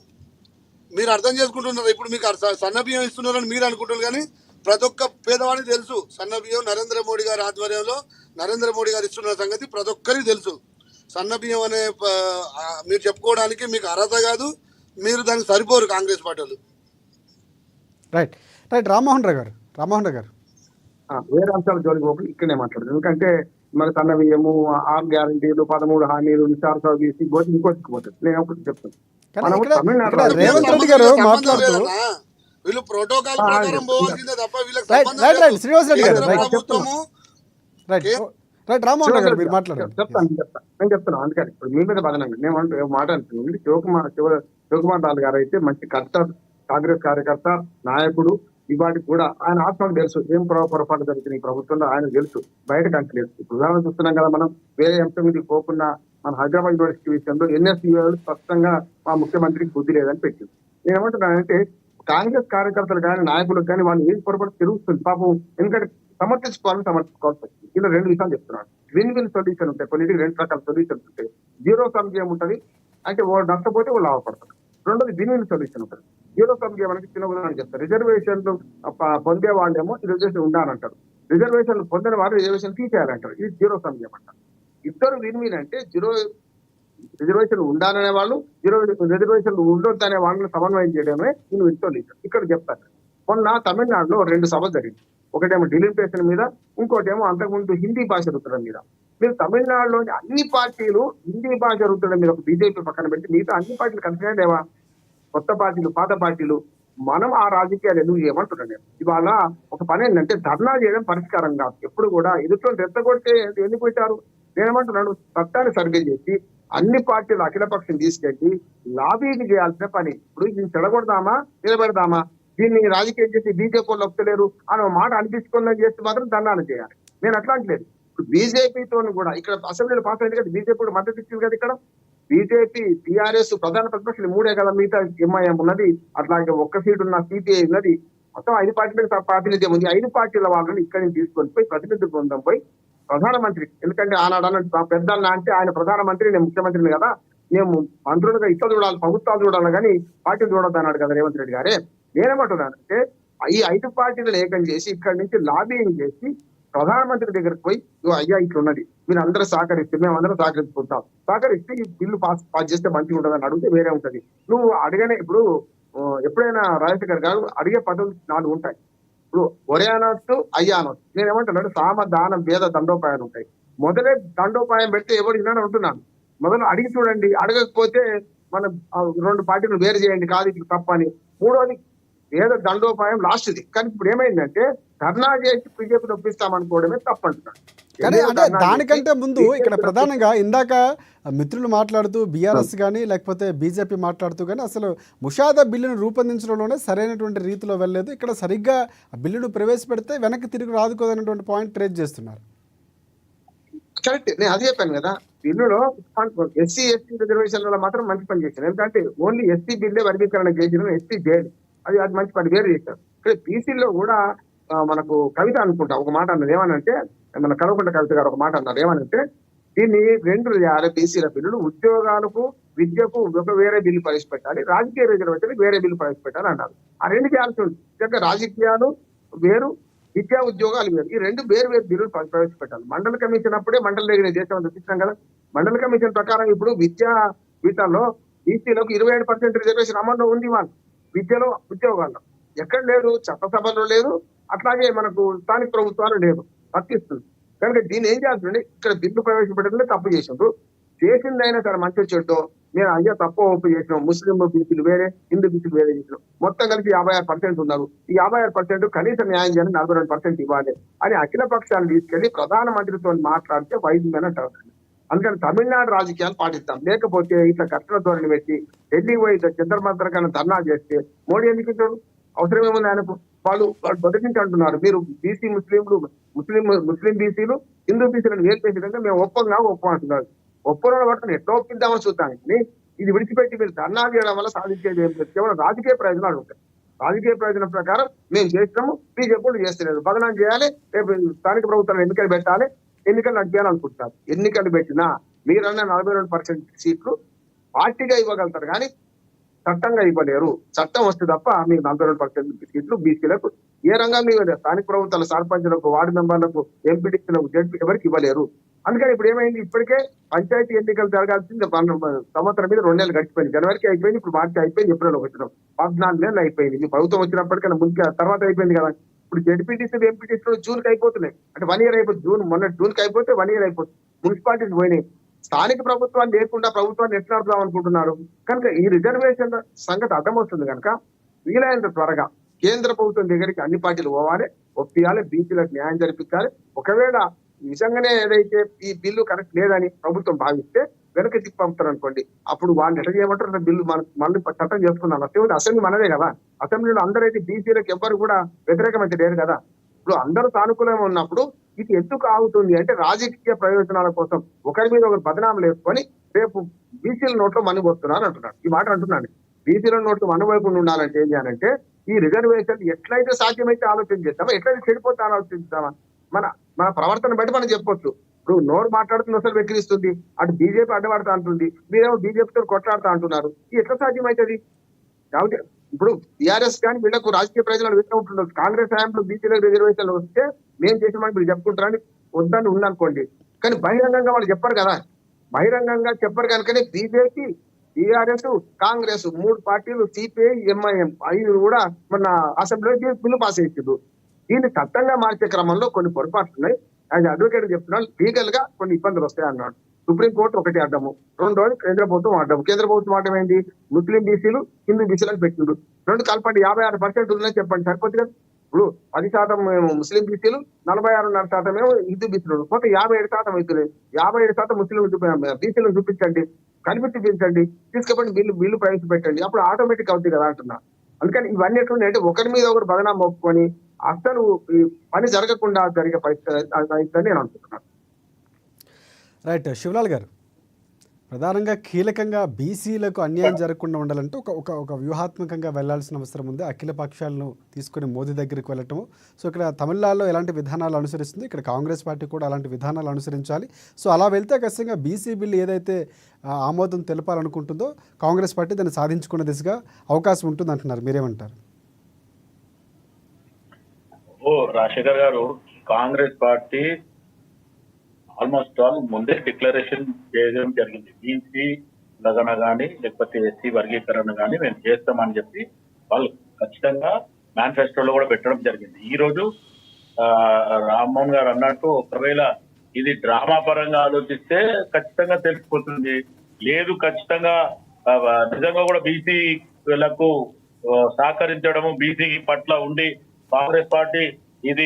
మీరు అర్థం చేసుకుంటున్నారు. ఇప్పుడు మీకు సన్న బియ్యం ఇస్తున్నారని మీరు అనుకుంటున్నారు, కానీ ప్రతి ఒక్క పేదవాడికి తెలుసు సన్న బియ్యం నరేంద్ర మోడీ గారి ఆధ్వర్యంలో నరేంద్ర మోడీ గారు ఇస్తున్న సంగతి ప్రతి ఒక్కరికి తెలుసు. సన్న బియ్యం అనే మీరు చెప్పుకోవడానికి మీకు అర్హత కాదు, మీరు దానికి సరిపోరు కాంగ్రెస్ పార్టీ వాళ్ళు. రైట్ రైట్ రామ్మోహన్ రావు గారు వేరే అంశాల జోలికి పోకుండా ఇక్కడనే మాట్లాడదు. ఎందుకంటే మరి సన్న బియ్యము, 6 గ్యారంటీలు, 13 హామీలు, నిశార్ సర్వీస్ ఇంకోటికి పోతుంది. నేను ఒకటి చెప్తాను, మనము తమిళనాడు రేవంత్ రెడ్డి గారు మాట్లాడుతూ వీళ్ళు ప్రోటోకాల్ ప్రకారం పోవాల్సిందే తప్ప వీళ్ళకి శ్రీనివాస్ రెడ్డి గారు రైట్ రామ్మోహన్ రావు గారు మీరు మాట్లాడారు. నేను చెప్తాను. అందుకని ఇప్పుడు మీ మీద బదనండి. నేను మాట అంటున్నాను. శివకుమార్ లాల్ గారు అయితే మంచి కర్త, కాంగ్రెస్ కార్యకర్త, నాయకుడు. ఇవాటికి కూడా ఆయన ఆత్మకు తెలుసు ఏం పొరపాటు జరుగుతుంది ఈ ప్రభుత్వంలో, ఆయన తెలుసు, బయటకు అంత తెలుసు. ఇప్పుడు ఉదాహరణ చూస్తున్నాం కదా, మనం వేరే అంశం మీద పోకుండా మన హైదరాబాద్ యూనివర్సిటీ విషయంలో ఎన్ఎస్యూ స్పష్టంగా మా ముఖ్యమంత్రికి బుద్ధి లేదని పెట్టింది. నేను ఏమంటున్నానంటే కాంగ్రెస్ కార్యకర్తలు కానీ నాయకులకు కానీ వాళ్ళు ఏం పొరపాటు తిరుగుతుంది పాపం. ఎందుకంటే సమర్థించుకోవాల్సి వచ్చింది. ఇలా 2 విషయాలు చెప్తున్నాను. విన్ సొల్యూషన్ ఉంటాయి, కొన్నిటికి 2 రకాల సొల్యూషన్స్ ఉంటాయి. జీరో సమ్ గేమ్ ఉంటుంది, అంటే వాడు నష్టపోతే వాళ్ళు లాభపడతారు. రెండోది విన్ సొల్యూషన్ ఉంటుంది. జీరో సమ్ గేమ్ అనేది చిన్న ఉదాహరణ చెప్తారు. రిజర్వేషన్లు పొందే వాళ్ళేమో ఈ రిజర్వేషన్ ఉండాలంటారు, రిజర్వేషన్లు పొందిన వారు రిజర్వేషన్ తీసేయాలంటారు. ఇది జీరో సమ్ గేమ్ అంటారు. ఇద్దరు విన్ అంటే రిజర్వేషన్ ఉండాలనే వాళ్ళు, రిజర్వేషన్లు ఉండొద్దు అనే వాళ్ళని సమన్వయం చేయడమే విన్ సొల్యూషన్. ఇక్కడ చెప్తారు. మొన్న తమిళనాడులో 2 సభలు జరిగింది. ఒకటేమో డిలిమిటేషన్ మీద, ఇంకోటేమో అంతకుముందు హిందీ భాష రుద్దడం మీద. మీరు తమిళనాడులోని అన్ని పార్టీలు హిందీ భాష రుద్దడం మీద ఒక బీజేపీ పక్కన పెట్టి మిగతా అన్ని పార్టీలు కలిసినా లేవా? కొత్త పార్టీలు, పాత పార్టీలు, మనం ఆ రాజకీయాలు ఎందుకు చేయమంటున్నాను నేను. ఇవాళ ఒక పని ఏంటంటే ధర్నా చేయడం పరిష్కారం కాదు. ఎప్పుడు కూడా ఎదుటి రెచ్చగొడితే ఎందుకు పెట్టారు? నేనేమంటున్నాను, చట్టాన్ని సరిగ్గా చేసి అన్ని పార్టీలు అఖిలపక్షం తీసుకెళ్ళి లాబీకి చేయాల్సిన పని. ఇప్పుడు దీన్ని చెడగొడదామా నిలబెడదామా, దీన్ని రాజకీయం చేసి బీజేపీ వాళ్ళు ఒప్పుతలేరు అని మాట అనిపించుకున్న చేస్తే మాత్రం దండాలు చేయాలి. నేను అట్లా అంటలేదు. ఇప్పుడు బీజేపీతో కూడా ఇక్కడ అసెంబ్లీలో పాస్ అయింది కదా, బీజేపీ కూడా మద్దతు ఇచ్చింది కదా. ఇక్కడ బీజేపీ, టీఆర్ఎస్ ప్రధాన ప్రతిపక్షాలు 3 కదా, మిగతా ఎంఐఎం ఉన్నది, అట్లాగే ఒక్క సీటు ఉన్న సిపిఐ ఉన్నది, మొత్తం 5 పార్టీలకు ప్రాతినిధ్యం ఉంది. 5 పార్టీల వాళ్ళని ఇక్కడి నుంచి తీసుకొని పోయి ప్రతినిధి బృందం పోయి ప్రధానమంత్రి, ఎందుకంటే ఆనాడు అన్న పెద్దన్న అంటే ఆయన ప్రధానమంత్రి, నేను ముఖ్యమంత్రిని కదా, మేము మంత్రులుగా ఇట్లా చూడాలి, ప్రభుత్వాలు చూడాలి కానీ పార్టీలు చూడొద్దు అన్నాడు కదా రేవంత్ రెడ్డి గారే. నేనేమంటున్నానంటే ఈ 5 పార్టీలను ఏకం చేసి ఇక్కడి నుంచి లాబింగ్ చేసి ప్రధానమంత్రి దగ్గరికి పోయి, అయ్యా ఇట్లున్నది, మీరు అందరూ సహకరిస్తే మేము అందరం సహకరించుకుంటాం, సహకరిస్తే ఈ బిల్లు పాస్ చేస్తే మంచిగా ఉంటుంది అని అడిగితే వేరే ఉంటది. నువ్వు అడిగనే ఇప్పుడు ఎప్పుడైనా రాజశేఖర్ గారు అడిగే పద్ధతులు 4 ఉంటాయి. ఇప్పుడు ఒరే అనొచ్చు, అయ్యా అనొచ్చు. నేను ఏమంటున్నాను, సామ దానం భేద దండోపాయాలు ఉంటాయి. మొదలే దండోపాయం పెడితే ఎవరు వినని అంటున్నాను. మొదలు అడిగి చూడండి, అడగకపోతే మనం 2 పార్టీలు వేరు చేయండి, కాదు ఇది తప్పని. మూడోది ఏదో దండోపాయం లాస్ట్ది. కానీ ఇప్పుడు ఏమైందంటే ధర్నా చేసి బీజేపీ ఒప్పిస్తామనుకోవడమే తప్పు అంటున్నాడు. కానీ అంటే దానికంటే ముందు ఇక్కడ ప్రధానంగా ఇందాక మిత్రులు మాట్లాడుతూ బీఆర్ఎస్ కానీ లేకపోతే బీజేపీ మాట్లాడుతూ కానీ అసలు ముషాదా బిల్లును రూపొందించడంలోనే సరైనటువంటి రీతిలో వెళ్ళలేదు. ఇక్కడ సరిగ్గా బిల్లును ప్రవేశపెడితే వెనక్కి తిరిగి రాదుకోదనేటువంటి పాయింట్ రేజ్ చేస్తున్నారు. కరెక్ట్, నేను అదే చెప్పాను కదా. బిల్లులో ఎస్సీ రిజర్వేషన్లలో మాత్రం మంచి పని చేశాను. ఎందుకంటే ఓన్లీ ఎస్సీ బిల్లే వర్గీకరణ చేసిన, ఎస్సీ జైలు అది మంచి పని వేరు చేశారు. ఇక్కడ బీసీలో కూడా మనకు కవిత అనుకుంటా ఒక మాట అన్నది, ఏమనంటే మన కల్వకుంట్ల కవిత గారు ఒక మాట అన్నారు, ఏమనంటే దీన్ని 2 చేయాలి బీసీల బిల్లులు, ఉద్యోగాలకు విద్యకు ఒక వేరే బిల్లు ప్రవేశపెట్టాలి, రాజకీయ రిజర్వేషన్ వేరే బిల్లు ప్రవేశపెట్టాలి అన్నారు. ఆ 2 చేయాల్సి ఉంది. ఇంకా రాజకీయాలు వేరు, విద్యా ఉద్యోగాలు వేరు, ఈ 2 వేరు బిల్లులు ప్రవేశపెట్టాలి. మండల కమిషన్ అప్పుడే మండల దగ్గర దేశం చూపిస్తాం కదా. మండల కమిషన్ ప్రకారం ఇప్పుడు విద్యా వీటల్లో బీసీలకు 27% రిజర్వేషన్ అమల్లో ఉంది. వాళ్ళు విద్యలో, ఉద్యోగాల్లో ఎక్కడ లేదు, చట్టసభలో లేదు, అట్లాగే మనకు స్థానిక ప్రభుత్వాలు లేదు, వర్తిస్తుంది. కనుక దీన్ని ఏం చేయాల్సిందంటే ఇక్కడ బిల్లు ప్రవేశపెట్టడంలో తప్పు చేసిండ్రు. చేసిందైనా సరే మంచి చెడ్డో, నేను అయ్యా తప్పు ఒప్పు చేసినాం, ముస్లిం బీసీలు వేరే, హిందూ బీసీలు వేరే చేసినాం, మొత్తం కలిసి 56% ఉన్నారు, ఈ 56% కనీస న్యాయం చేయాలని 42% ఇవ్వాలి అని అఖిల పక్షాలు తీసుకెళ్లి ప్రధానమంత్రితో మాట్లాడితే వైద్యమైన అంటారు. అందుకని తమిళనాడు రాజకీయాలు పాటిస్తాం. లేకపోతే ఇట్లా కట్టల ధోరణి పెట్టి ఢిల్లీ పోయి చంద్రమంత్ర కన్నా ధర్నా చేస్తే మోడీ ఎందుకు ఇచ్చాడు? అవసరం ఏముంది ఆయనకు? వాళ్ళు మొదటి నుంచి అంటున్నారు, మీరు బీసీ ముస్లిం బీసీలు హిందూ బీసీలను వేరు చేసేదంటే మేము ఒప్పం అంటున్నారు. ఒప్పంలో పట్టుకుని ఎట్లా ఒప్పిద్దామని చూస్తాను. ఇది విడిచిపెట్టి మీరు ధర్నా చేయడం వల్ల సాధించేది ఏం లేదు, కేవలం రాజకీయ ప్రయోజనాలు ఉంటాయి. రాజకీయ ప్రయోజనం ప్రకారం మేము చేసినాము, బీజేపీ చేస్తలేదు, బదనాం చేయాలి, రేపు స్థానిక ప్రభుత్వాలు ఎన్నికలు పెట్టాలి, ఎన్నికలు నడిపేయాలనుకుంటున్నారు. ఎన్నికలు పెట్టినా మీరన్న 42% సీట్లు పార్టీగా ఇవ్వగలుగుతారు కానీ చట్టంగా ఇవ్వలేరు. చట్టం వస్తే తప్ప మీరు 42% సీట్లు బీసీలకు ఏ రంగంలో ఇవ్వలేరు. స్థానిక ప్రభుత్వాల సర్పంచులకు, వార్డు మెంబర్లకు, ఎంపీటీసీలకు, జడ్పీ ఎవరికి ఇవ్వలేరు. అందుకని ఇప్పుడు ఏమైంది, ఇప్పటికే పంచాయతీ ఎన్నికలు జరగాల్సింది సంవత్సరం మీద 2 నెలలు గడిచిపోయింది. జనవరికి అయిపోయింది, ఇప్పుడు మార్చి అయిపోయింది, ఏప్రిల్ వచ్చినాం, 14 నెలలు అయిపోయింది. ఈ ప్రభుత్వం వచ్చినప్పటికైనా ముందు తర్వాత అయిపోయింది కదా. ఇప్పుడు జడ్పీటీసీలు, ఎంపీటీసీలు జూన్కి అయిపోతున్నాయి, అంటే 1 ఇయర్ అయిపోతుంది. మొన్న జూన్కి అయిపోతే 1 ఇయర్ అయిపోతుంది. మున్సిపాలిటీస్ పోయినాయి. స్థానిక ప్రభుత్వాలు లేకుండా ప్రభుత్వాన్ని ఎట్లా నడుపుదాం అనుకుంటున్నారు. కనుక ఈ రిజర్వేషన్ సంగతి అర్థమవుతుంది. కనుక వీలైనంత త్వరగా కేంద్ర ప్రభుత్వం దగ్గరికి అన్ని పార్టీలు పోవాలి, ఒప్పియాలి, బీసీలకు న్యాయం జరిపించాలి. ఒకవేళ నిజంగానే ఏదైతే ఈ బిల్లు కరెక్ట్ లేదని ప్రభుత్వం భావిస్తే వెనక్కి తిప్పి పంపుతారు అనుకోండి, అప్పుడు వాళ్ళు ఎట్లా చేయమంటారు, బిల్లు మళ్ళీ చట్టం చేసుకున్నాం. అసెంబ్లీ మనదే కదా. అసెంబ్లీలో అందరైతే బీసీలకు ఎవ్వరు కూడా వ్యతిరేకమైతే లేరు కదా. ఇప్పుడు అందరూ సానుకూలంగా ఉన్నప్పుడు ఇది ఎందుకు ఆగుతుంది అంటే రాజకీయ ప్రయోజనాల కోసం ఒకరి మీద ఒకరు బదనాములు వేసుకొని రేపు బీసీల నోట్లో మన్ను పోస్తున్నారు అంటున్నాడు. ఈ మాట అంటున్నాను. బీసీల నోట్లు మన్నువైపు ఉండాలంటే ఏం చేయాలంటే ఈ రిజర్వేషన్ ఎట్లయితే సాధ్యమైతే ఆలోచన చేద్దామా, ఎట్లయితే చెడిపోతే ఆలోచిస్తామా, మన ప్రవర్తన బట్టి మనం చెప్పొచ్చు. ఇప్పుడు నోరు మాట్లాడుతున్న అసలు వెక్కిరిస్తుంది, అటు బీజేపీ అడ్డపడతా అంటుంది, మీరేమో బీజేపీతో కొట్లాడుతా అంటున్నారు. ఇది ఎట్లా సాధ్యమవుతుంది? కాబట్టి ఇప్పుడు టీఆర్ఎస్ కానీ వీళ్ళకు రాజకీయ ప్రయోజనాలు వేస్తూ ఉంటున్నారు. కాంగ్రెస్ హయాంలో బీసీలకు రిజర్వేషన్లు వస్తే మేము చేసామని మీరు చెప్పుకుంటారని వద్దని ఉందనుకోండి, కానీ బహిరంగంగా వాళ్ళు చెప్పరు కదా. బహిరంగంగా చెప్పరు కనుకనే బీజేపీ, టీఆర్ఎస్, కాంగ్రెస్ 3 పార్టీలు, సిపిఐ, ఎంఐఎం 5 కూడా మన అసెంబ్లీలో బిల్లు పాస్ చేసిండు. దీన్ని చట్టంగా మార్చే క్రమంలో కొన్ని పొరపాట్లు ఉన్నాయి. యాజ్ అడ్వకేట్ చెప్తున్నాను, లీగల్ గా కొన్ని ఇబ్బందులు వస్తాయి అన్నాడు. సుప్రీంకోర్టు ఒకటి అడ్డము, రెండోది కేంద్ర ప్రభుత్వం అడ్డము. కేంద్ర ప్రభుత్వం అడ్డం ఏంటి? ముస్లిం బీసీలు హిందూ బీసీలను పెట్టిండు. రెండు కలపండి, 56% ఉందని చెప్పండి, సరిపోతుంది కదా. ఇప్పుడు 10% ముస్లిం బీసీలు, 46.5% హిందూ బీసీలు, మొత్తం 57% అవుతున్నాయి. 57% ముస్లిం బీసీలను చూపించండి, కలిపి చూపించండి, తీసుకుపోండి, బిల్లు ప్రవేశపెట్టండి, అప్పుడు ఆటోమేటిక్ అవుతుంది కదా అంటున్నా. అందుకని ఇవన్నీ ఎట్లున్నాయంటే ఒకరి మీద ఒకరు బదనాం మొక్కుకొని అసలు ఈ పని జరగకుండా జరిగే పరిస్థితి నేను అనుకుంటున్నాను. రైట్. శివలాల్ గారు, ప్రధానంగా కీలకంగా బీసీలకు అన్యాయం జరగకుండా ఉండాలంటే ఒక వ్యూహాత్మకంగా వెళ్లాల్సిన అవసరం ఉంది. అఖిల పక్షాలను తీసుకుని మోదీ దగ్గరికి వెళ్ళటము. సో ఇక్కడ తమిళనాడులో ఎలాంటి విధానాలు అనుసరిస్తుంది, ఇక్కడ కాంగ్రెస్ పార్టీ కూడా అలాంటి విధానాలు అనుసరించాలి. సో అలా వెళ్తే ఖచ్చితంగా బీసీ బిల్లు ఏదైతే ఆమోదం తెలపాలనుకుంటుందో కాంగ్రెస్ పార్టీ దాన్ని సాధించుకునే దిశగా అవకాశం ఉంటుంది అంటున్నారు. మీరేమంటారు? రాజశేఖర్ గారు, కాంగ్రెస్ పార్టీ ఆల్మోస్ట్ ఆల్ ముందే డిక్లరేషన్ చేయడం జరిగింది. బీసీ లగన కానీ లేకపోతే ఎస్సీ వర్గీకరణ కానీ మేము చేస్తామని చెప్పి వాళ్ళు ఖచ్చితంగా మేనిఫెస్టోలో కూడా పెట్టడం జరిగింది. ఈ రోజు రామ్మోహన్ గారు అన్నట్టు ఒకవేళ ఇది డ్రామా పరంగా ఆలోచిస్తే ఖచ్చితంగా తెలిసిపోతుంది. లేదు, ఖచ్చితంగా నిజంగా కూడా బీసీలకు సహకరించడము, బీసీ పట్ల ఉండి కాంగ్రెస్ పార్టీ ఇది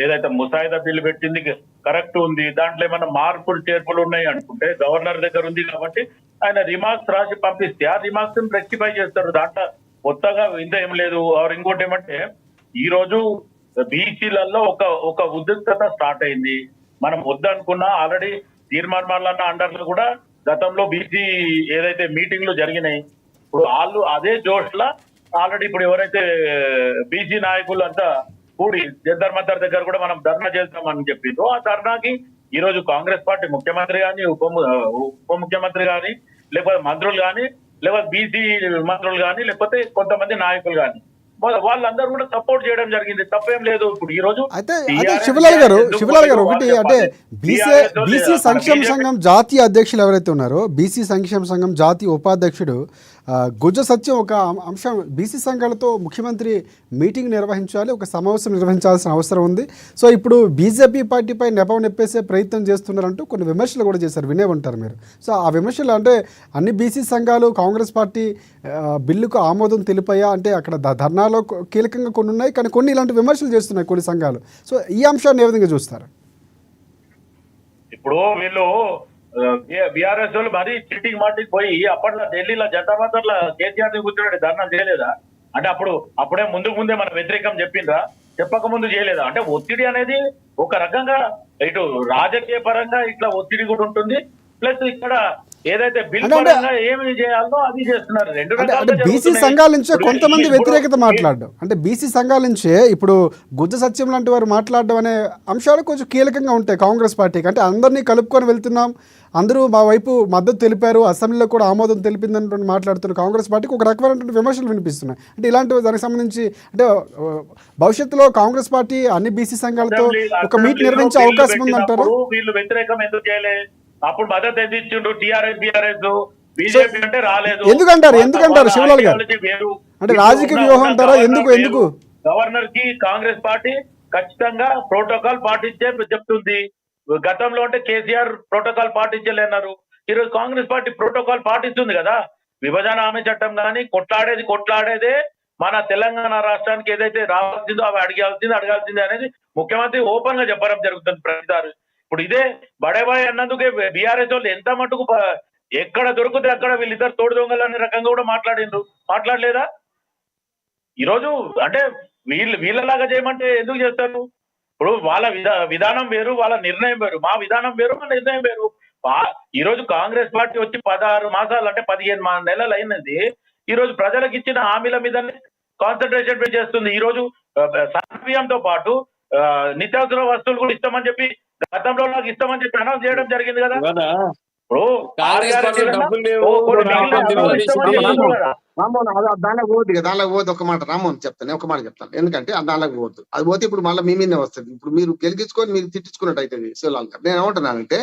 ఏదైతే ముసాయిదా బిల్లు పెట్టింది కరెక్ట్ ఉంది, దాంట్లో ఏమైనా మార్పులు చేర్పులు ఉన్నాయి అనుకుంటే గవర్నర్ దగ్గర ఉంది కాబట్టి ఆయన రిమార్క్స్ రాసి పంపిస్తే ఆ రిమార్క్స్ రెక్టిఫై చేస్తారు. దాంట్లో కొత్తగా ఇంత ఏం లేదు. ఇంకోటి ఏమంటే ఈ రోజు బీసీలలో ఒక ఉద్రిక్తత స్టార్ట్ అయింది. మనం వద్దనుకున్నా ఆల్రెడీ తీర్మానాలన్న అండర్లు కూడా గతంలో బీసీ ఏదైతే మీటింగ్లు జరిగినాయి, ఇప్పుడు వాళ్ళు అదే జోష్లా ఆల్రెడీ ఇప్పుడు ఎవరైతే బీసీ నాయకులు అంతా కూడి జంతర్ మంతర్ దగ్గర కూడా మనం ధర్నా చేస్తామని చెప్పిండ్రు. ఆ ధర్నాకి ఈ రోజు కాంగ్రెస్ పార్టీ ముఖ్యమంత్రి కానీ ఉప ముఖ్యమంత్రి కానీ లేకపోతే మంత్రులు కానీ లేకపోతే బీసీ మంత్రులు కానీ లేకపోతే కొంతమంది నాయకులు కానీ వాళ్ళందరూ కూడా సపోర్ట్ చేయడం జరిగింది. తప్పేం లేదు. ఇప్పుడు ఈ రోజు అయితే శివలాల్ గారు ఒకటి అంటే బీసీ సంక్షేమ సంఘం జాతీయ అధ్యక్షులు ఎవరైతే ఉన్నారో, బీసీ సంక్షేమ సంఘం జాతీయ ఉపాధ్యక్షుడు గుజ్జ సత్యం ఒక అంశం, బీసీ సంఘాలతో ముఖ్యమంత్రి మీటింగ్ నిర్వహించాలి, ఒక సమావేశం నిర్వహించాల్సిన అవసరం ఉంది. సో ఇప్పుడు బీజేపీ పార్టీపై నెపం నెప్పేసే ప్రయత్నం చేస్తున్నారంటూ కొన్ని విమర్శలు కూడా చేశారు, వినే ఉంటారు మీరు. సో ఆ విమర్శలు అంటే అన్ని బీసీ సంఘాలు కాంగ్రెస్ పార్టీ బిల్లుకు ఆమోదం తెలిపాయా అంటే అక్కడ ధర్నాలో కీలకంగా కొన్ని ఉన్నాయి, కానీ కొన్ని ఇలాంటి విమర్శలు చేస్తున్నాయి కొన్ని సంఘాలు. సో ఈ అంశాన్ని ఏ విధంగా చూస్తారు? ఇప్పుడు వీళ్ళు బీఆర్ఎస్ వాళ్ళు మరీ చీటింగ్ మాటికి పోయి అప్పట్లో ఢిల్లీలో జంతర్ కేసీఆర్ కూర్చోండి ధర్నా చేయలేదా? అంటే అప్పుడే ముందే మన వ్యతిరేకం చెప్పిండ్రా? చెప్పక ముందు చేయలేదా? అంటే ఒత్తిడి అనేది ఒక రకంగా ఇటు రాజకీయ పరంగా ఇట్లా ఒత్తిడి కూడా ఉంటుంది, ప్లస్ ఇక్కడ ఏదైతే బిల్ పరంగా ఏమి చేయాలో అది చేస్తున్నారు. రెండు అంటే బీసీ సంఘాల నుంచే కొంతమంది వ్యతిరేకత మాట్లాడడం, అంటే బీసీ సంఘాల నుంచే ఇప్పుడు గుజ్జ సత్యం లాంటి వారు మాట్లాడడం అనే అంశాలు కొంచెం కీలకంగా ఉంటాయి కాంగ్రెస్ పార్టీకి. అంటే అందరినీ కలుపుకొని వెళ్తున్నాం, అందరూ మా వైపు మద్దతు తెలిపారు, అసెంబ్లీలో కూడా ఆమోదం తెలిపిందని మాట్లాడుతున్న కాంగ్రెస్ పార్టీకి ఒక రకమైనటువంటి విమర్శలు వినిపిస్తున్నాయి. అంటే ఇలాంటి దానికి సంబంధించి అంటే భవిష్యత్తులో కాంగ్రెస్ పార్టీ అన్ని బీసీ సంఘాలతో ఒక మీట్ నిర్వహించే అవకాశం ఉందంటారు. వీళ్ళు వ్యతిరేకం ఎందుకు చేయలేదు? అప్పుడు మద్దతు ఎందుకు ఇచ్చిండు టీఆర్ఎస్ బీఆర్ఎస్? బీజేపీ అంటే రాలేదు. ఎందుకంటారు శివలాల్ గారు? అంటే రాజకీయ వ్యూహం అంటారా? ఎందుకు గవర్నర్ కి కాంగ్రెస్ పార్టీ ఖచ్చితంగా ప్రోటోకాల్ పాటించే చెప్తుంది. గతంలో అంటే కేసీఆర్ ప్రోటోకాల్ పాటించలేన్నారు, ఈరోజు కాంగ్రెస్ పార్టీ ప్రోటోకాల్ పాటిస్తుంది కదా. విభజన హామీ చట్టం కానీ కొట్లాడేదే మన తెలంగాణ రాష్ట్రానికి ఏదైతే రావాల్సిందో అవి అడగాల్సిందే అనేది ముఖ్యమంత్రి ఓపెన్ గా చెప్పడం జరుగుతుంది ప్రతిసారి. ఇప్పుడు ఇదే బడేబాయ్ అన్నందుకే బీఆర్ఎస్ వాళ్ళు ఎంత మటుకు ఎక్కడ దొరికితే అక్కడ వీళ్ళిద్దరు తోడు దొంగలు అనే రకంగా కూడా మాట్లాడలేదా? ఈరోజు అంటే వీళ్ళలాగా చేయమంటే ఎందుకు చేస్తారు? ఇప్పుడు వాళ్ళ విధానం వేరు, వాళ్ళ నిర్ణయం వేరు, మా విధానం వేరు, మా నిర్ణయం వేరు. ఈ రోజు కాంగ్రెస్ పార్టీ వచ్చి 16 మాసాలు అంటే 15 నెలలు అయినది. ఈ రోజు ప్రజలకు ఇచ్చిన హామీల మీద కాన్సన్ట్రేషన్ చేస్తుంది. ఈ రోజు సన్నబియ్యంతో పాటు నిత్యావసర వస్తువులు కూడా ఇస్తామని చెప్పి గతంలో నాకు ఇస్తామని చెప్పి అనౌన్స్ చేయడం జరిగింది కదా. దానిలో పోవద్దు. ఒక మాట రామ్మోహన్ చెప్తాను, ఎందుకంటే దానిలోకి పోవద్దు. అది పోతే ఇప్పుడు మళ్ళీ మీ మీదే వస్తుంది. ఇప్పుడు మీరు గెలిగించుకొని మీరు తిట్టించుకున్నట్టు అవుతుంది. శివలాల్ గారు, నేను ఏమంటున్నానంటే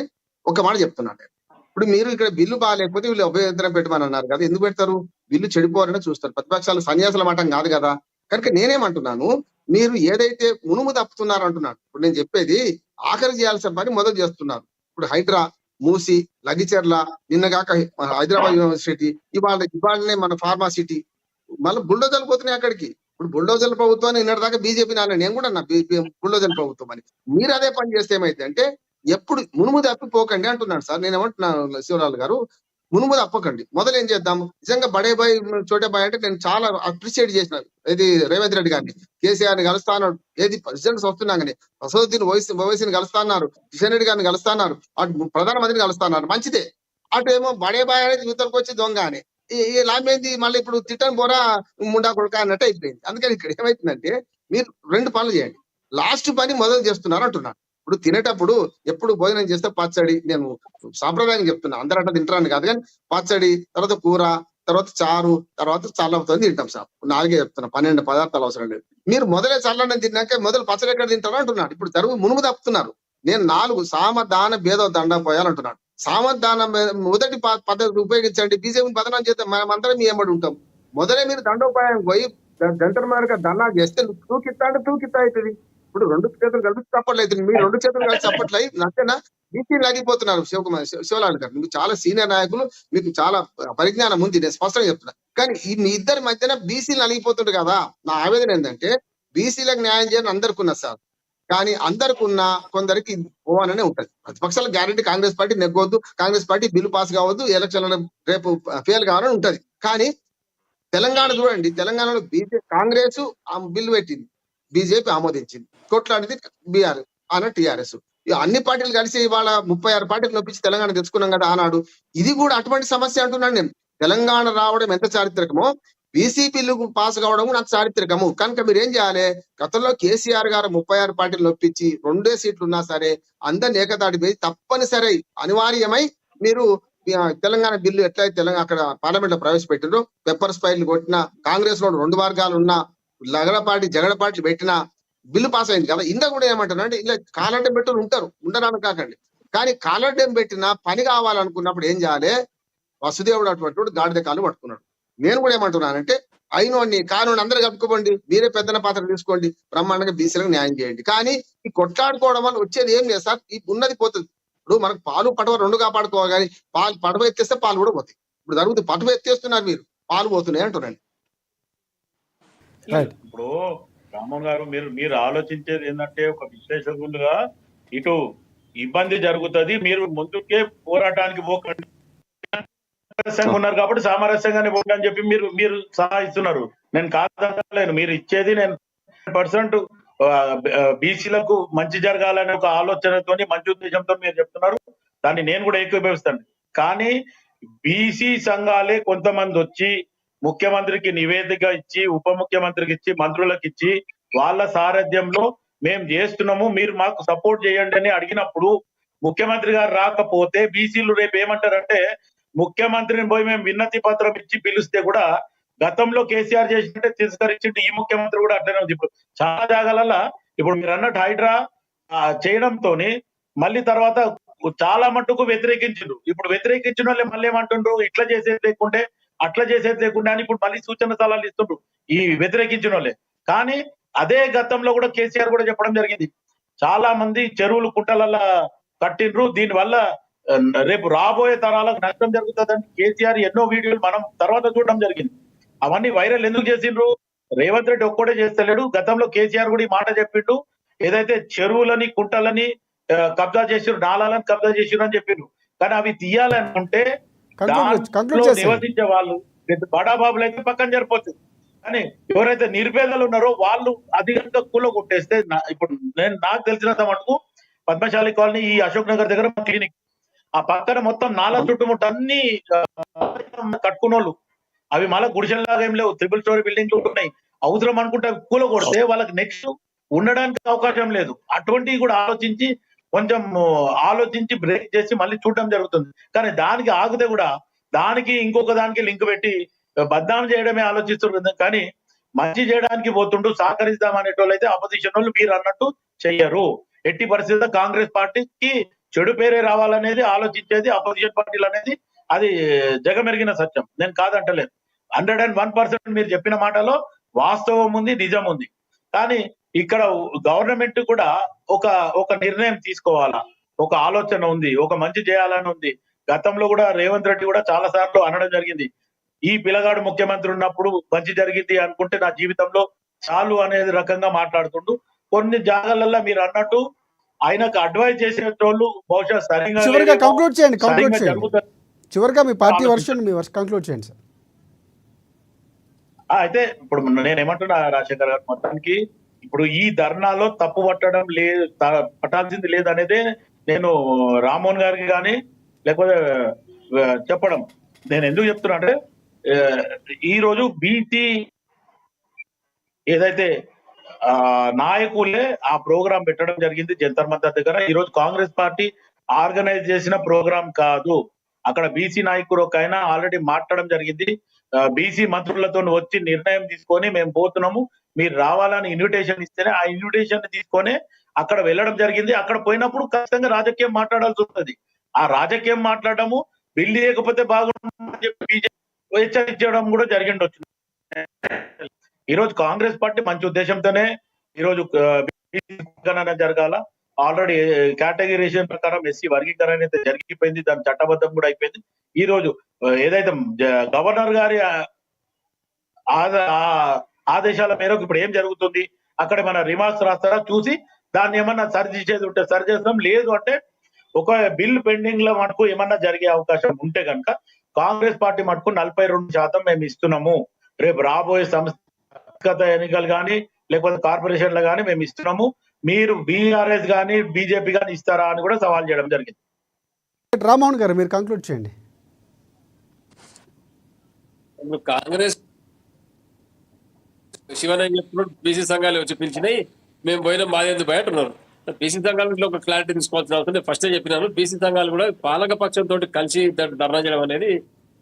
ఒక మాట చెప్తున్నాను. ఇప్పుడు మీరు ఇక్కడ బిల్లు బాగాలేకపోతే వీళ్ళు అభ్యంతరం పెట్టమని అన్నారు కదా, ఎందుకు పెడతారు? బిల్లు చెడిపోవాలని చూస్తారు. ప్రతిపక్షాలు సన్యాసుల మఠం కాదు కదా. కనుక నేనేమంటున్నాను, మీరు ఏదైతే మునుము తప్పుతున్నారు అంటున్నాడు. ఇప్పుడు నేను చెప్పేది ఆఖరి చేయాల్సిన పని మొదలు చేస్తున్నారు. ఇప్పుడు హైడ్రా, మూసి, లగిచెర్ల, నిన్నగాక హైదరాబాద్ యూనివర్సిటీ, ఇవాళనే మన ఫార్మా సిటీ, మళ్ళీ బుల్డోజర్లు పోతున్నాయి అక్కడికి. ఇప్పుడు బుల్డోజర్ల ప్రభుత్వాన్ని నిన్నటి దాకా బీజేపీ నాన్న నేను కూడా అన్నా బుల్డోజర్ ప్రభుత్వం అని. మీరు అదే పని చేస్తే ఏమైతే అంటే ఎప్పుడు మునుము తప్పిపోకండి అంటున్నాడు సార్. నేను ఏమంటున్నాను శివలాల్ గారు, మునుము తప్పకండి. మొదలు ఏం చేద్దాం, నిజంగా బడే బాయ్ చోటే బాయ్ అంటే నేను చాలా అప్రిషియేట్ చేసిన ఇది రేవంత్ రెడ్డి గారిని, కేసీఆర్ ని కలుస్తా అన్నాడు. ఏది రిజల్ట్స్ వస్తున్నాగానే అసదుద్దీన్ ఓవైసీని కలుస్తా అన్నారు, కిషన్ రెడ్డి గారిని కలుస్తా అన్నారు, అటు ప్రధానమంత్రిని కలుస్తా అన్నారు, మంచిదే. అటు ఏమో బడే బాయ్ అనేది యువతలకు వచ్చి దొంగ అని ఈ లాభేంది, మళ్ళీ ఇప్పుడు తిట్టని పోరా ముండా కొడుక అన్నట్టు అయిపోయింది. అందుకని ఇక్కడ ఏమైతుందంటే మీరు రెండు పనులు చేయండి, లాస్ట్ పని మొదలు చేస్తున్నారు అంటున్నాను. ఇప్పుడు తినేటప్పుడు ఎప్పుడు భోజనం చేస్తే పచ్చడి, నేను సాంప్రదాయంగా చెప్తున్నా, అందరూ అట్లా తింటారని కాదు, కానీ పచ్చడి, తర్వాత కూర, తర్వాత చారు, తర్వాత చల్లతో తింటాం సార్. 4 చెప్తున్నా, 12 పదార్థాలు అవసరం లేదు. మీరు మొదలే చల్లడం తిన్నాక మొదలు పచ్చడి ఎక్కడ తింటారు అంటున్నాడు. ఇప్పుడు తరువు మునుము తప్పుతున్నారు. నేను 4 సామదాన భేద దండం పోయాలంటున్నాడు. సామదానం మొదటి పద్ధతి ఉపయోగించండి, బీజేపీ బదనం చేస్తే మనం అందరం మీ ఏమడి ఉంటాం. మొదలే మీరు దండోపాయం పోయి జంటర్ మార్గ దండా చేస్తే తూకిత్తా అంటే తూకిత్తా అవుతుంది. ఇప్పుడు 2 చేతులు కలిపి చప్పట్లు అవుతుంది, మీరు 2 చేతులు కలిసి చప్పట్లు అయి నచ్చేనా బీసీలు అడిగిపోతున్నారు. శివలాల్ గారు, మీకు చాలా సీనియర్ నాయకులు, మీకు చాలా పరిజ్ఞానం ఉంది, నేను స్పష్టంగా చెప్తున్నా. కానీ ఈ మీ ఇద్దరి మధ్యన బీసీలు అలిగిపోతుండ్రు కదా. నా ఆవేదన ఏంటంటే బీసీలకు న్యాయం చేయాలని అందరికి ఉన్నా సార్, కానీ అందరికి ఉన్న కొందరికి పోవాలనే ఉంటది. ప్రతిపక్షాల గ్యారెంటీ కాంగ్రెస్ పార్టీ నెగ్గొద్దు, కాంగ్రెస్ పార్టీ బిల్లు పాస్ కావద్దు, ఎలక్షన్లను రేపు ఫెయిల్ కావాలని ఉంటది. కానీ తెలంగాణ చూడండి, తెలంగాణలో కాంగ్రెస్ బిల్లు పెట్టింది, బీజేపీ ఆమోదించింది, కొట్లాడిది బీఆర్ అన్న టీఆర్ఎస్, అన్ని పార్టీలు కలిసి ఇవాళ 36 పార్టీలు నొప్పించి తెలంగాణ తెచ్చుకున్నాం కదా ఆనాడు. ఇది కూడా అటువంటి సమస్య అంటున్నాను నేను. తెలంగాణ రావడం ఎంత చారిత్రకమో బీసీ బిల్లు పాస్ కావడం నాకు చారిత్రకము. కనుక మీరు ఏం చేయాలి, గతంలో కేసీఆర్ గారు 36 పార్టీలు నొప్పించి 2 సీట్లు ఉన్నా సరే అందరిని ఏకతాటి పోయి తప్పనిసరి అనివార్యమై మీరు తెలంగాణ బిల్లు ఎట్లయితే తెలంగాణ అక్కడ పార్లమెంట్ లో ప్రవేశపెట్టినో, పెప్పర్ స్పైర్లు కొట్టిన, కాంగ్రెస్ లో 2 వర్గాలు ఉన్నా, జగడ పార్టీ పెట్టినా బిల్లు పాస్ అయింది కదా. ఇంకా కూడా ఏమంటారంటే ఇలా కాలడ్డం పెట్టుకుని ఉంటారు, ఉండడానికి కాకండి. కానీ కాలడ్డం పెట్టినా పని కావాలనుకున్నప్పుడు ఏం చేయాలి, వసుదేవుడు అటువంటి గాడిద కాలు పట్టుకున్నాడు. నేను కూడా ఏమంటున్నానంటే అయినోడిని కానోని అందరూ కలుపుకోండి, మీరే పెద్దన పాత్ర తీసుకోండి, బ్రహ్మాండంగా బీసీలకు న్యాయం చేయండి. కానీ ఈ కొట్లాడుకోవడం వల్ల వచ్చేది ఏం లేదు సార్, ఈ ఉన్నది పోతుంది. ఇప్పుడు మనకు పాలు పటవ 2 కాపాడుకోవాలి, కానీ పటవ ఎత్తేస్తే పాలు కూడా పోతాయి. ఇప్పుడు జరుగుతుంది, పటవ ఎత్తేస్తున్నారు మీరు, పాలు పోతున్నాయి అంటున్నాను. ఇప్పుడు రామన్ గారు, మీరు ఆలోచించేది ఏంటంటే ఒక విశ్లేషకులుగా ఇటు ఇబ్బంది జరుగుతుంది, మీరు ముందుకే పోరాటానికి పోకండి, ఉన్నారు కాబట్టి సామరస్యంగానే పోకండి అని చెప్పి మీరు సలహా ఇస్తున్నారు. నేను కాదనలేను, మీరు ఇచ్చేది నేను 100% బీసీలకు మంచి జరగాలనే ఒక ఆలోచనతో, మంచి ఉద్దేశంతో మీరు చెప్తున్నారు, దాన్ని నేను కూడా ఏకీభవిస్తాను. కానీ బీసీ సంఘాలే కొంతమంది వచ్చి ముఖ్యమంత్రికి నివేదిక ఇచ్చి, ఉప ముఖ్యమంత్రికి ఇచ్చి, మంత్రులకు ఇచ్చి, వాళ్ళ సారథ్యంలో మేము చేస్తున్నాము, మీరు మాకు సపోర్ట్ చేయండి అని అడిగినప్పుడు ముఖ్యమంత్రి గారు రాకపోతే బీసీలు రేపు ఏమంటారంటే, ముఖ్యమంత్రిని పోయి మేము విన్నతి పత్రం ఇచ్చి పిలిస్తే కూడా గతంలో కేసీఆర్ చేసినట్టే తిరస్కరించింది, ఈ ముఖ్యమంత్రి కూడా అట్లనే ఉంది. ఇప్పుడు చాలా జాగాలల్లో ఇప్పుడు మీరు అన్నట్టు హైడ్రా చేయడంతో మళ్ళీ తర్వాత చాలా మట్టుకు వ్యతిరేకించారు. ఇప్పుడు వ్యతిరేకించిన వాళ్ళే మళ్ళీ ఏమంటుండ్రు, ఇట్లా చేసేది లేకుంటే అట్లా చేసేది లేకుండా అని ఇప్పుడు మళ్ళీ సూచన సలహాలు ఇస్తుండ్రు ఈ వ్యతిరేకించిన వాళ్ళే. కానీ అదే గతంలో కూడా కేసీఆర్ కూడా చెప్పడం జరిగింది, చాలా మంది చెరువులు కుంటలల్లా కట్టిండ్రు, దీనివల్ల రేపు రాబోయే తరాలకు నష్టం జరుగుతుందని కేసీఆర్ ఎన్నో వీడియోలు మనం తర్వాత చూడడం జరిగింది. అవన్నీ వైరల్ ఎందుకు చేసిండ్రు, రేవంత్ రెడ్డి ఒక్కడే చేస్తలేడు, గతంలో కేసీఆర్ కూడా ఈ మాట చెప్పిండు, ఏదైతే చెరువులని కుంటలని కబ్జా చేసిరు, నాలాలను కబ్జా చేసిరు అని చెప్పిండ్రు. కానీ అవి తీయాలనుకుంటే దాంట్లో నివసించే వాళ్ళు బడాబాబులు అయితే పక్కన జరిపోతుంది, కానీ ఎవరైతే నిరుపేదలు ఉన్నారో వాళ్ళు అధికంగా కూల కొట్టేస్తే, ఇప్పుడు నాకు తెలిసినంత మటుకు పద్మశాలి కాలనీ ఈ అశోక్ నగర్ దగ్గర క్లినిక్, ఆ పక్కన మొత్తం నాలా చుట్టుముట్ట అన్ని కట్టుకున్నోళ్ళు, అవి మళ్ళీ గుడిసెల్లాగా ఏం లేవు, 3 స్టోరీ బిల్డింగ్లు ఉంటున్నాయి, అవసరం అనుకుంటే కూల కొడితే వాళ్ళకి నెక్స్ట్ ఉండడానికి అవకాశం లేదు. అటువంటివి కూడా ఆలోచించి బ్రేక్ చేసి మళ్ళీ చూడడం జరుగుతుంది. కానీ దానికి ఆగితే కూడా దానికి ఇంకొక దానికి లింక్ పెట్టి బద్నాం చేయడమే ఆలోచిస్తున్నారు. కానీ మంచి చేయడానికి పోతుండు, సహకరిద్దాం అనేటోళ్ళు అయితే అపోజిషన్ వాళ్ళు మీరు అన్నట్టు చెయ్యరు. ఎట్టి పరిస్థితుల్లో కాంగ్రెస్ పార్టీకి చెడు పేరే రావాలనేది ఆలోచించేది అపోజిషన్ పార్టీలు అనేది, అది జగమెరిగిన సత్యం, నేను కాదంటలేదు. 101% మీరు చెప్పిన మాటలో వాస్తవం ఉంది, నిజం ఉంది. కానీ ఇక్కడ గవర్నమెంట్ కూడా ఒక ఒక నిర్ణయం తీసుకోవాలా, ఒక ఆలోచన ఉంది, ఒక మంచి చేయాలని ఉంది. గతంలో కూడా రేవంత్ రెడ్డి కూడా చాలా సార్లు అనడం జరిగింది, ఈ పిల్లగాడు ముఖ్యమంత్రి ఉన్నప్పుడు మంచి జరిగింది అనుకుంటే నా జీవితంలో చాలు అనేది రకంగా మాట్లాడుతుండు. కొన్ని జాగాలలో మీరు అన్నట్టు ఆయనకు అడ్వైజ్ చేసే వాళ్ళు బహుశా చివరిగా కంక్లూడ్ చేయండి సరిగ్గా జరుగుతుంది. చివరిగా మీ పార్టీ వర్షన్ మీ కంక్లూడ్ చేయండి సార్. అయితే ఇప్పుడు నేను ఏమంటున్నా రాజశేఖర్ గారు, మొత్తానికి ఇప్పుడు ఈ ధర్నాలో తప్పు పట్టడం లేదు, పట్టాల్సింది లేదనేదే నేను రామ్మోహన్ గారికి కానీ లేకపోతే చెప్పడం. నేను ఎందుకు చెప్తున్నా అంటే ఈ రోజు బీసీ ఏదైతే నాయకులే ఆ ప్రోగ్రాం పెట్టడం జరిగింది జంతర్ మంతర్ దగ్గర. ఈ రోజు కాంగ్రెస్ పార్టీ ఆర్గనైజ్ చేసిన ప్రోగ్రాం కాదు. అక్కడ బీసీ నాయకుడు ఒక ఆయన ఆల్రెడీ మాట్లాడడం జరిగింది, బీసీ మంత్రులతో వచ్చి నిర్ణయం తీసుకొని మేము పోతున్నాము, మీరు రావాలని ఇన్విటేషన్ ఇస్తేనే ఆ ఇన్విటేషన్ తీసుకొని అక్కడ వెళ్ళడం జరిగింది. అక్కడ పోయినప్పుడు ఖచ్చితంగా రాజకీయం మాట్లాడాల్సి వస్తుంది. ఆ రాజకీయం మాట్లాడము బిల్లు లేకపోతే బాగుంటుందని చెప్పి బీజేపీ హెచ్చరించడం కూడా జరిగిండొచ్చు. ఈ రోజు కాంగ్రెస్ పార్టీ మంచి ఉద్దేశంతోనే ఈ రోజు జరగాల. ఆల్రెడీ కేటగిరీషన్ ప్రకారం ఎస్సీ వర్గీకరణ అయితే జరిగిపోయింది, దాని చట్టబద్ధం కూడా అయిపోయింది. ఈ రోజు ఏదైతే గవర్నర్ గారి ఆదేశాల మేరకు ఇప్పుడు ఏం జరుగుతుంది, అక్కడ మన రిమార్క్స్ రాస్తారా చూసి దాన్ని ఏమన్నా సరి చేసేది ఉంటే సరి చేస్తాం, లేదు అంటే ఒక బిల్ పెండింగ్ లో మటుకు ఏమన్నా జరిగే అవకాశం ఉంటే కనుక కాంగ్రెస్ పార్టీ మటుకు 42% మేము ఇస్తున్నాము, రేపు రాబోయే సంస్థాగత ఎన్నికలు కానీ లేకపోతే కార్పొరేషన్లు కానీ మేము ఇస్తున్నాము, మీరు బీఆర్ఎస్ కానీ బీజేపీ కానీ ఇస్తారా అని కూడా సవాల్ చేయడం జరిగింది. రామ్మోహన్ గారు మీరు కంక్లూడ్ చేయండి. కాంగ్రెస్ శివనయ్య చెప్తున్నాడు బీసీ సంఘాలు వచ్చి పిలిచినాయి, మేము పోయినా మాది ఎందుకు బయట ఉన్నారు. బీసీ సంఘాలలో ఒక క్లారిటీ తీసుకోవాల్సిన అవసరం. ఫస్టే చెప్పినాను, బీసీ సంఘాలు కూడా పాలక పక్షంతో కలిసి ధర్నా చేయడం అనేది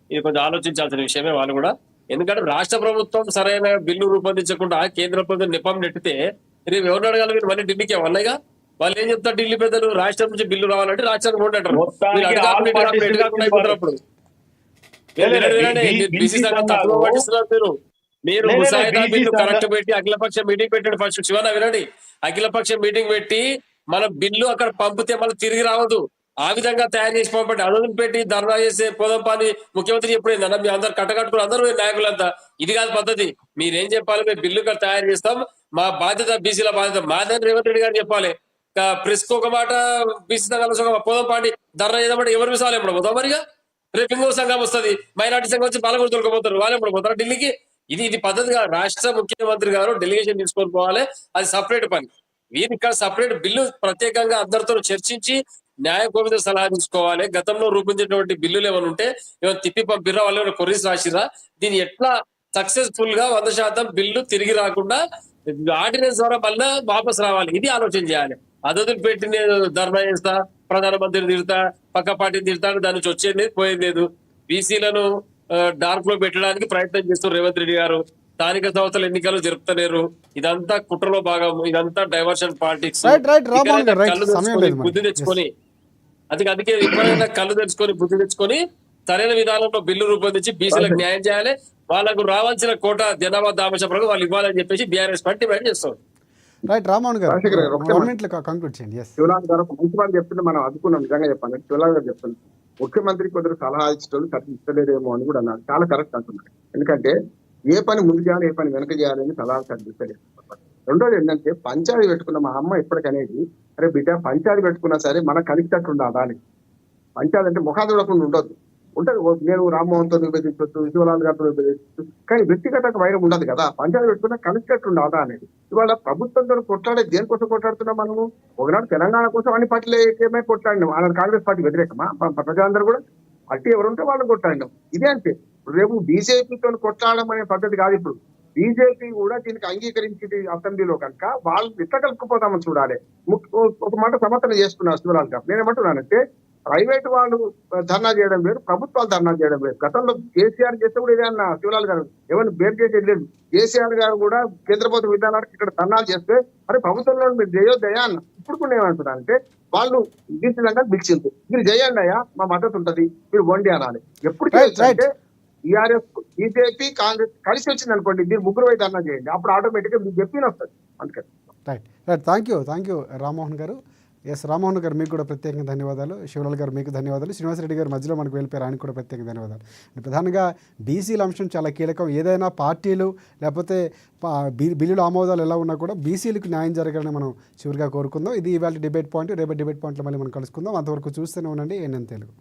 ఇది కొంచెం ఆలోచించాల్సిన విషయమే వాళ్ళు కూడా. ఎందుకంటే రాష్ట్ర ప్రభుత్వం సరైన బిల్లు రూపొందించకుండా కేంద్ర ప్రభుత్వం నెపం నెట్టితే రేపు ఎవరు అడగాలి? మీరు మళ్ళీ ఢిల్లీకి ఏమన్నాయిగా వాళ్ళు ఏం చెప్తారు? ఢిల్లీ పెద్దలు రాష్ట్రం నుంచి బిల్లు రావాలంటే రాష్ట్రానికి ఓటు అంటారు. బీసీ సంఘం తప్పుగా పట్టిస్తున్నారు. మీరు ముసాయిదా బిల్లు కరెక్ట్ పెట్టి అఖిలపక్ష మీటింగ్ పెట్టండి. ఫస్ట్ శివన వినండి, అఖిలపక్ష మీటింగ్ పెట్టి మన బిల్లు అక్కడ పంపితే మళ్ళీ తిరిగి రావద్దు, ఆ విధంగా తయారు చేసి పంపండి. అడుగులు పెట్టి ధర్నా చేసే పోదంపాని ముఖ్యమంత్రి ఎప్పుడైంది అన్న, మీ అందరు కట్టకట్టుకుని అందరూ నాయకులంతా, ఇది కాదు పద్ధతి. మీరేం చెప్పాలి? మేము బిల్లు తయారు చేస్తాం, మా బాధ్యత బీసీల బాధ్యత మాదని రేవంత్ రెడ్డి గారు చెప్పాలి. ప్రెస్ కు ఒక మాట, బీసీ సంఘాల పోదంపాటి ధర్నా చేద్దామంటే ఎవరు విసాలు ఎప్పుడు పోతాం మరిగా? రేపు ఇంకో సంఘం వస్తుంది, మైనార్టీ సంఘం వచ్చి బాలగొడు తొలకపోతారు, వాళ్ళు ఎప్పుడు పోతారు ఢిల్లీకి? ఇది పద్ధతిగా రాష్ట్ర ముఖ్యమంత్రి గారు డెలిగేషన్ తీసుకొని పోవాలి, అది సపరేట్ పని. వీరు ఇక్కడ సపరేట్ బిల్లు ప్రత్యేకంగా అందరితో చర్చించి న్యాయ కోవిద సలహా తీసుకోవాలి. గతంలో రూపొందించినటువంటి బిల్లులు ఏమైనా ఉంటే ఏమైనా తిప్పి పంపిరా, వాళ్ళు ఏమైనా కొర్రీస్ రాసిరా, దీన్ని ఎట్లా సక్సెస్ఫుల్ గా 100% బిల్లు తిరిగి రాకుండా ఆర్డినెన్స్ ద్వారా మళ్ళీ వాపస్ రావాలి, ఇది ఆలోచన చేయాలి. అదొదులు పెట్టి నేను ధర్నా చేస్తా, ప్రధానమంత్రిని తిడతా, పక్క పార్టీని తిడతా, దాని నుంచి వచ్చేది లేదు పోయేది లేదు. బీసీలను డార్క్ లో పెట్టడానికి ప్రయత్నం చేస్తున్నారు రేవంత్ రెడ్డి గారు. స్థానిక సంస్థల ఎన్నికలు జరుపుతలేరు, ఇదంతా కుట్రలో భాగం, ఇదంతా డైవర్షన్ పాలిటిక్స్. బుద్ధి తెచ్చుకొని అందుకే ఎప్పుడైనా కళ్ళు తెచ్చుకొని బుద్ధి తెచ్చుకొని సరైన విధానంలో బిల్లు రూపొందించి బీసీలకు న్యాయం చేయాలి, వాళ్ళకు రావాల్సిన కోట జనాభా దామశ ప్రకారం వాళ్ళు ఇవ్వాలని చెప్పేసి బీఆర్ఎస్ పార్టీ డిమాండ్ చేస్తారు. రైట్ రామ్మోహన్ గారు కంక్లూడ్ చేయండి. శివలాల్ గారు మంచి వాళ్ళు చెప్తుంటే మనం అందుకున్నాం. నిజంగా చెప్పాను, శివలాల్ గారు చెప్తున్నాం ముఖ్యమంత్రి కొందరు సలహా ఇచ్చేటోళ్ళు సరిగ్గా ఇస్తలేరేమో అని కూడా అన్నారు. చాలా కరెక్ట్ అంటున్నారు. ఎందుకంటే ఏ పని ముందు చేయాలి, ఏ పని వెనక చేయాలని సలహాలు సరిగ్గా. రెండోది ఏంటంటే పంచాయతీ పెట్టుకున్న మా అమ్మ ఎప్పటికనేది, అరే బిడ్డ పంచాయతీ పెట్టుకున్నా సరే మనకు కలిగినట్టు ఉండాలి. పంచాయతీ అంటే ముఖాలు చూడకుండా ఉండొద్దు. ఉంటుంది, నేను రామ్మోహన్తో విభజించవచ్చు, శివలాల్ గారితో విభజించవచ్చు, కానీ వ్యక్తిగత వైరం ఉండదు కదా. పంచాయతీ పెట్టుకున్నా కలిసినట్టు ఉండాలా అనేది. ఇవాళ ప్రభుత్వంతో కొట్లాడే దేనికోసం కొట్లాడుతున్నాం మనము? ఒకనాడు తెలంగాణ కోసం అన్ని పార్టీలు ఏమే కొట్లాడినాం, ఆనాడు కాంగ్రెస్ పార్టీ వ్యతిరేకమా? ప్రజలందరూ కూడా పార్టీ ఎవరుంటే వాళ్ళు కొట్లాడినాం. ఇదే అంతే. రేపు బీజేపీతో కొట్లాడడం అనే పద్ధతి కాదు. ఇప్పుడు బీజేపీ కూడా దీనికి అంగీకరించింది అసెంబ్లీలో కనుక వాళ్ళు ఇట్లా కలుపుకుపోతామని చూడాలి. ఒక మాట సమర్థన చేసుకున్నారు శివలాల్ గారు. నేనేమంటున్నానంటే ప్రైవేట్ వాళ్ళు ధర్నా చేయడం వేరు, ప్రభుత్వాలు ధర్నా చేయడం వేరు. గతంలో కేసీఆర్ చేస్తే కూడా ఇదే అన్న శివలాల్ గారు, ఎవరిని బేర్ చేసేది లేదు. కేసీఆర్ గారు కూడా కేంద్ర ప్రభుత్వ విధానానికి ఇక్కడ ధర్నాలు చేస్తే అరే ప్రభుత్వంలో మీరు చేయొద్దయా అన్న. ఇప్పుడు కూడా ఏమంటున్నారంటే వాళ్ళు బీసీలంగా బిల్చింది, మీరు చేయండి అయ్యా, మా మద్దతు ఉంటది, మీరు వండి అనాలి. ఎప్పుడు టీఆర్ఎస్ బీజేపీ కాంగ్రెస్ కలిసి వచ్చింది అనుకోండి, మీరు ముగ్గురు పోయి ధర్నా చేయండి, అప్పుడు ఆటోమేటిక్గా మీకు చెప్పిన వస్తుంది. అందుకని రైట్ థ్యాంక్ యూ రామ్మోహన్ గారు. ఎస్ రామ్మోహన్ గారు మీకు కూడా ప్రత్యేకంగా ధన్యవాదాలు. శివలాల్ గారు మీకు ధన్యవాదాలు. శ్రీనివాసరెడ్డి గారు మధ్యలో మనకు వెళ్ళిపోయారు, ఆయనకు కూడా ప్రత్యేక ధన్యవాదాలు. ప్రధానంగా బీసీల అంశం చాలా కీలకం. ఏదైనా పార్టీలు లేకపోతే బిల్లుల ఆమోదాలు ఎలా ఉన్నా కూడా బీసీలకు న్యాయం జరగాలని మనం చివరిగా కోరుకుందాం. ఇది ఇవాళ డిబేట్ పాయింట్. రేపటి డిబేట్ పాయింట్లో మళ్ళీ మనం కలుసుకుందాం. అంతవరకు చూస్తూనే ఉండండి ఏఎన్ఎన్ తెలుగు.